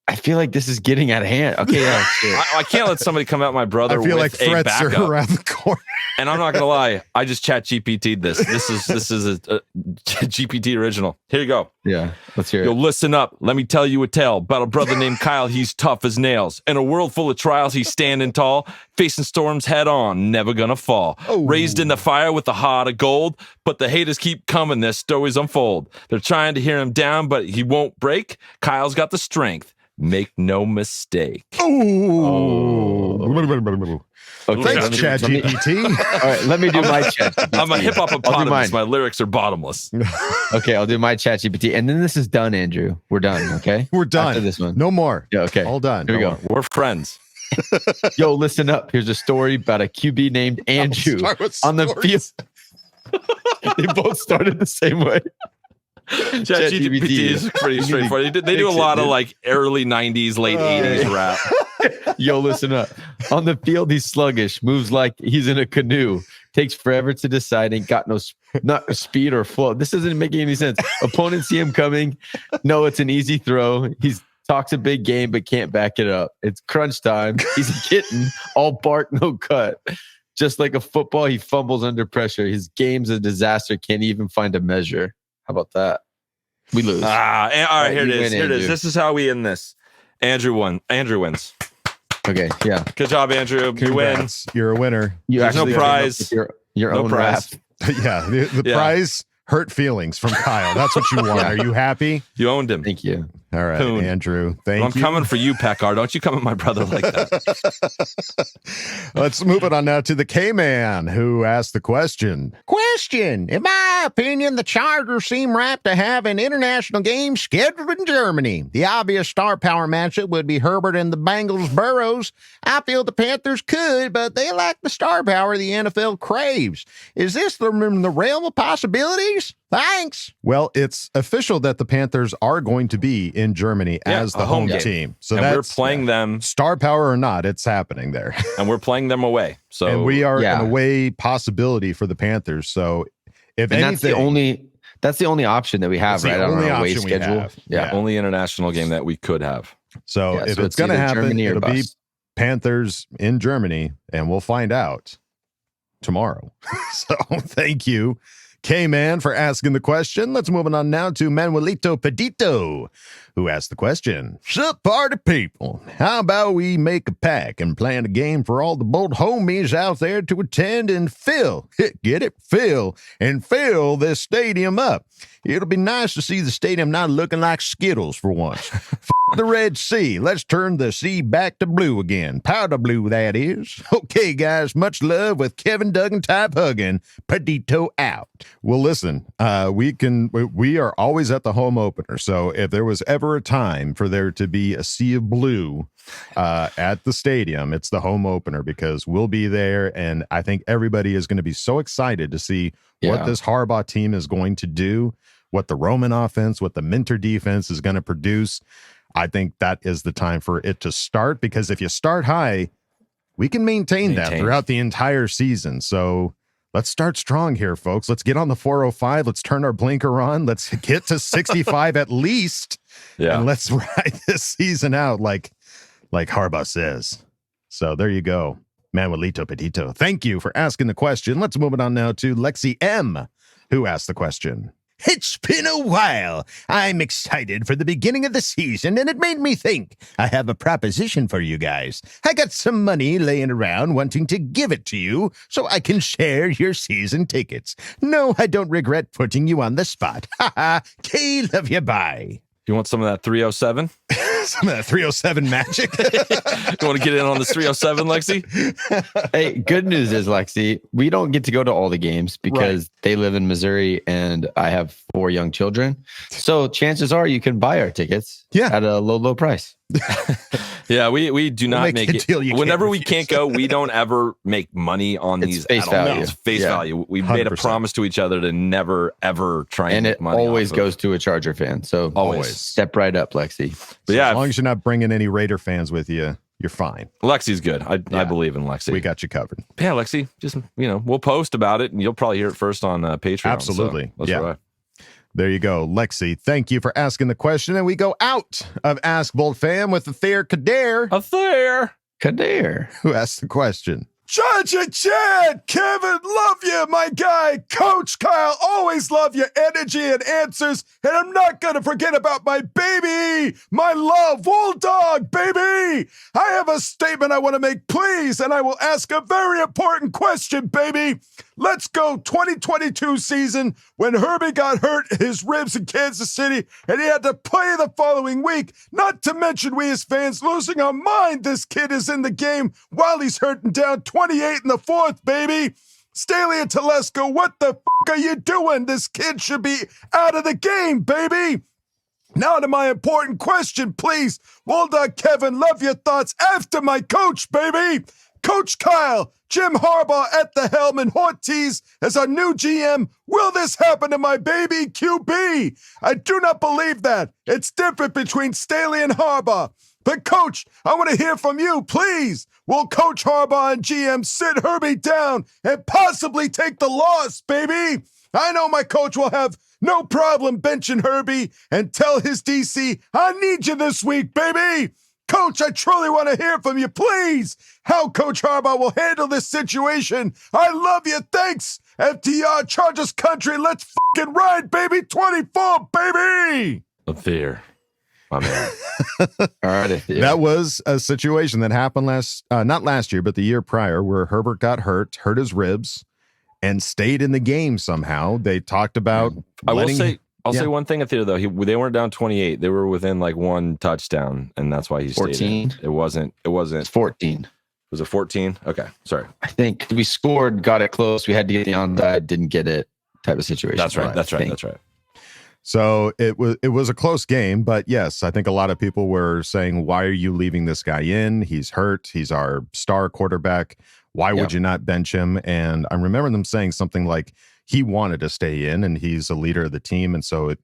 I feel like this is getting out of hand. Okay, yeah, sure. I can't let somebody come at my brother. I feel with like threats a backup. are around the corner. And I'm not gonna lie, I just Chat GPT'd this. This is a GPT original. Here you go. Yeah, let's hear it. Yo, listen up. Let me tell you a tale about a brother named Kyle. He's tough as nails. In a world full of trials, he's standing tall, facing storms head on, never gonna fall. Oh. Raised in the fire with a heart of gold, but the haters keep coming. Their stories unfold. They're trying to hear him down, but he won't break. Kyle's got the strength. Make no mistake. Oh. Okay, Thanks, Chat GPT. All right, let me do my Chat GPT. I'm a hip hop hippopotamus. My lyrics are bottomless. Okay, I'll do my Chat GPT. And then this is done, Andrew. We're done, okay? We're done. After this one. No more. Yeah, okay. All done. Here we go. We're friends. Yo, listen up. Here's a story about a QB named Andrew on the field. They both started the same way. Chat GPT is pretty straightforward. They do a lot of like early 90s, late 80s rap. Yo, listen up. On the field, he's sluggish, moves like he's in a canoe, takes forever to decide, ain't got not speed or flow. This isn't making any sense. Opponents see him coming. No, it's an easy throw. He's talks a big game, but can't back it up. It's crunch time. He's a kitten, all bark, no cut. Just like a football, he fumbles under pressure. His game's a disaster. Can't even find a measure. How about that? We lose. All right, here it is. Here it Andrew. is. This is how we end this. Andrew won. Andrew wins. Okay, yeah. Good job, Andrew. Congrats. You're a winner. There's no prize. Your No own prize. rap. Yeah, the prize, hurt feelings from Kyle. That's what you want. Are you happy? You owned him. Thank you. All right, Coon. Andrew. Thank I'm you. coming for you, Peckar. Don't you come at my brother like that. Let's move it on now to the K-Man, who asked the question. Question. In my opinion, the Chargers seem ripe to have an international game scheduled in Germany. The obvious star power matchup would be Herbert and the Bengals Burrows. I feel the Panthers could, but they lack the star power the NFL craves. Is this the realm of possibilities? Thanks. Well, it's official that the Panthers are going to be in Germany as the home team. So and that's we're playing them. Star power or not, it's happening there. And we're playing them away. So and we are an away possibility for the Panthers. So if anything, that's the only option that we have, right? On our away schedule. Yeah, only international game that we could have. So if it's going to happen, it'll be Panthers in Germany, and we'll find out tomorrow. So thank you, K-Man, for asking the question. Let's move on now to Manuelito Pedito, who asked the question. Sup, party people? How about we make a pack and plan a game for all the Bolt homies out there to attend and fill this stadium up? It'll be nice to see the stadium not looking like Skittles for once. The Red Sea. Let's turn the sea back to blue again. Powder blue, that is. Okay, guys, much love with Kevin Duggan type hugging. Pedito out. Well, listen, we are always at the home opener. So if there was ever a time for there to be a sea of blue at the stadium, it's the home opener, because we'll be there. And I think everybody is going to be so excited to see what this Harbaugh team is going to do, what the Roman offense, what the Minter defense is going to produce. I think that is the time for it to start, because if you start high, we can maintain that throughout the entire season. So let's start strong here, folks. Let's get on the 405. Let's turn our blinker on. Let's get to 65 at least. And let's ride this season out like Harbaugh says. So there you go. Manuelito Petito. Thank you for asking the question. Let's move it on now to Lexi M, who asked the question. It's been a while. I'm excited for the beginning of the season, and it made me think. I have a proposition for you guys. I got some money laying around wanting to give it to you so I can share your season tickets. No, I don't regret putting you on the spot. Ha ha. K, love you, bye. You want some of that 307? Some of that 307 magic? You want to get in on this 307, Lexi? Hey, good news is, Lexi, we don't get to go to all the games because they live in Missouri and I have 4 young children. So chances are you can buy our tickets at a low price. Yeah, we do not make it. Whenever we refuse. can't go, we don't ever make money on It's these face at all. value. It's face Yeah. value. We made a 100%. promise to each other to never, ever try and And make it money. always off of- goes to a Charger fan. So Always. step right up, Lexi. But So yeah, as long as you're not bringing any Raider fans with you, you're fine. Lexi's good. I believe in Lexi. We got you covered. Yeah, Lexi, just, we'll post about it and you'll probably hear it first on Patreon. Absolutely. So that's Yeah. right. There you go. Lexi, thank you for asking the question. And we go out of Ask Boltfam with Athair Kader, Kader. who asked the question. Chad, Kevin, love you, my guy. Coach Kyle, always love your energy and answers. And I'm not going to forget about my baby, my love, Bulldog, baby. I have a statement I want to make, please, and I will ask a very important question, baby. Let's go 2022 season when Herbie got hurt his ribs in Kansas City and he had to play the following week. Not to mention we as fans losing our mind. This kid is in the game while he's hurting down 28 in the fourth, baby. Staley and Telesco, what the f*** are you doing? This kid should be out of the game, baby. Now to my important question, please. Bulldog Kevin, love your thoughts after my coach, baby. Coach Kyle, Jim Harbaugh at the helm and Ortiz as our new GM. Will this happen to my baby QB? I do not believe that. It's different between Staley and Harbaugh. But Coach, I want to hear from you, please. Will Coach Harbaugh and GM sit Herbie down and possibly take the loss, baby? I know my coach will have no problem benching Herbie and tell his DC, I need you this week, baby. Coach, I truly want to hear from you, please. How Coach Harbaugh will handle this situation. I love you. Thanks. FTR Chargers country. Let's fucking ride, baby. 24, baby. Athair. My man. All right. Athair. That was a situation that happened not last year, but the year prior, where Herbert got hurt his ribs, and stayed in the game somehow. They talked about. I'll say one thing at the though. They weren't down 28. They were within like 1 touchdown, and that's why he stayed 14. in. It wasn't. It's 14. Was it 14? Okay, sorry. I think we scored, got it close. We had to get the onside, didn't get it type of situation. That's right. That's right. think. That's right. So it was a close game, but yes, I think a lot of people were saying, why are you leaving this guy in? He's hurt. He's our star quarterback. Why would you not bench him? And I remember them saying something like he wanted to stay in and he's a leader of the team. And so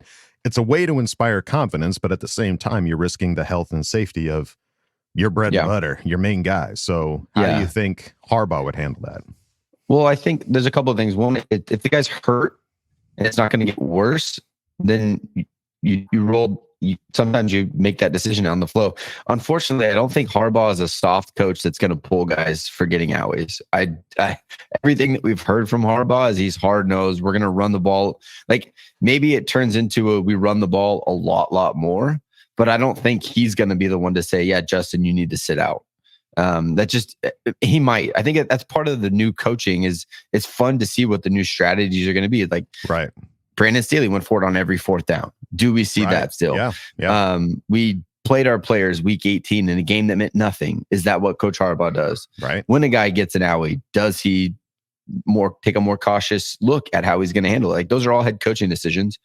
it's a way to inspire confidence, but at the same time, you're risking the health and safety of your bread and butter, your main guy. So how do you think Harbaugh would handle that? Well, I think there's a couple of things. One, if the guy's hurt and it's not going to get worse, then you roll. Sometimes you make that decision on the flow. Unfortunately, I don't think Harbaugh is a soft coach that's going to pull guys for getting owies. Everything that we've heard from Harbaugh is he's hard nosed. We're going to run the ball. Like maybe it turns into we run the ball a lot more. But I don't think he's going to be the one to say, "Yeah, Justin, you need to sit out." He might. I think that's part of the new coaching. It's fun to see what the new strategies are going to be. Like right. Brandon Staley went for it on every 4th down. Do we see that still? Yeah. We played our players week 18 in a game that meant nothing. Is that what Coach Harbaugh does? Right. When a guy gets an owie, does he take a more cautious look at how he's going to handle it? Like those are all head coaching decisions.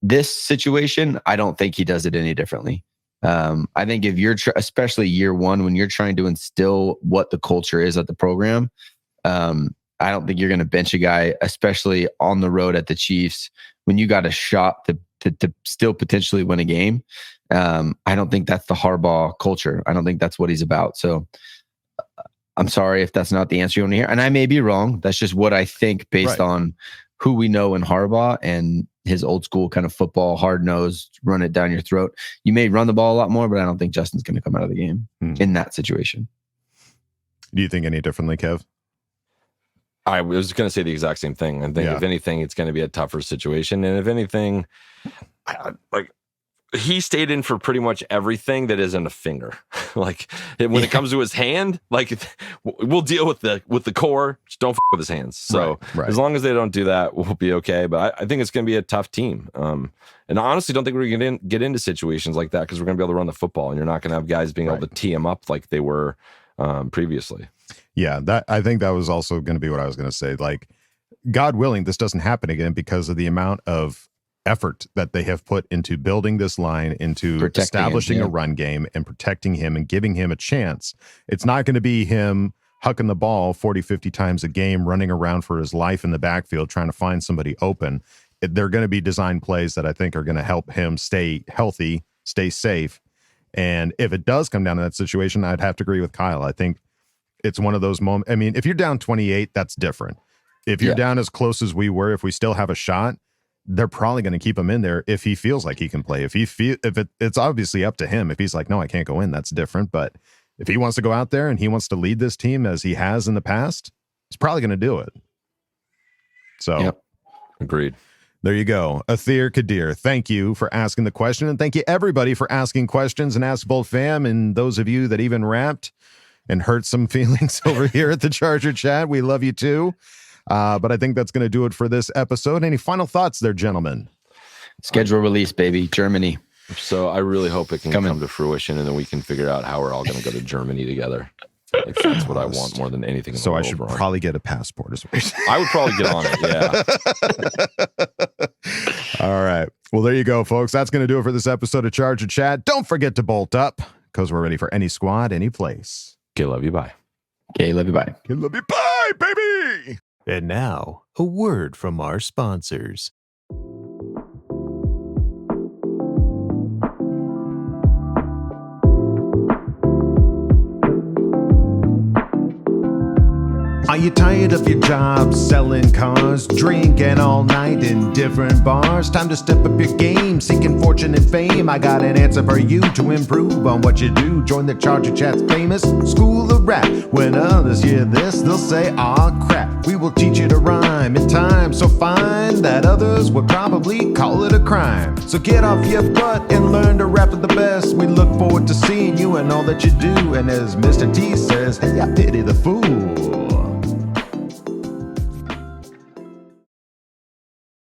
This situation, I don't think he does it any differently. I think if you're, especially year one, when you're trying to instill what the culture is at the program, I don't think you're going to bench a guy, especially on the road at the Chiefs, when you got a shot to still potentially win a game. I don't think that's the Harbaugh culture. I don't think that's what he's about. So I'm sorry if that's not the answer you want to hear. And I may be wrong. That's just what I think based on who we know in Harbaugh and his old school kind of football, hard-nosed, run it down your throat. You may run the ball a lot more, but I don't think Justin's going to come out of the game in that situation. Do you think any differently, Kev? I was going to say the exact same thing. I think if anything, it's going to be a tougher situation. And if anything, he stayed in for pretty much everything that isn't a finger. Like when it comes to his hand, like we'll deal with the core. Just don't with his hands. So as long as they don't do that, we'll be okay. But I think it's going to be a tough team. And I honestly don't think we're going to get into situations like that because we're going to be able to run the football, and you're not going to have guys being able to tee him up like they were previously. Yeah, I think that was also going to be what I was going to say. Like, God willing, this doesn't happen again because of the amount of effort that they have put into building this line, into establishing a run game and protecting him and giving him a chance. It's not going to be him hucking the ball 40, 50 times a game, running around for his life in the backfield, trying to find somebody open. They're going to be design plays that I think are going to help him stay healthy, stay safe. And if it does come down to that situation, I'd have to agree with Kyle. I think it's one of those moments. I mean, if you're down 28, that's different. If you're down as close as we were, if we still have a shot, they're probably going to keep him in there if he feels like he can play. It's obviously up to him. If he's like, no, I can't go in, that's different. But if he wants to go out there and he wants to lead this team as he has in the past, he's probably going to do it. So, agreed. There you go. Athir Kadir, thank you for asking the question. And thank you, everybody, for asking questions and Ask Boltfam. And those of you that even rapped and hurt some feelings over here at the Charger chat, we love you too. But I think that's going to do it for this episode. Any final thoughts there, gentlemen? Schedule release, baby. Germany. So I really hope it can come to fruition, and then we can figure out how we're all going to go to Germany together. Like, that's what I want more than anything. So I should probably get a passport as well. I would probably get on it. Yeah. All right. Well, there you go, folks. That's going to do it for this episode of Charger Chat. Don't forget to bolt up because we're ready for any squad, any place. Okay, love you. Bye. Okay, love you. Bye. Okay, love you. Bye, baby. And now, a word from our sponsors. Are you tired of your job selling cars, drinking all night in different bars? Time to step up your game, seeking fortune and fame. I got an answer for you to improve on what you do. Join the Charger Chat's famous School of Rap. When others hear this, they'll say, aw crap. We will teach you to rhyme in time so fine that others would probably call it a crime. So get off your butt and learn to rap at the best. We look forward to seeing you and all that you do. And as Mr. T says, hey, I pity the fool.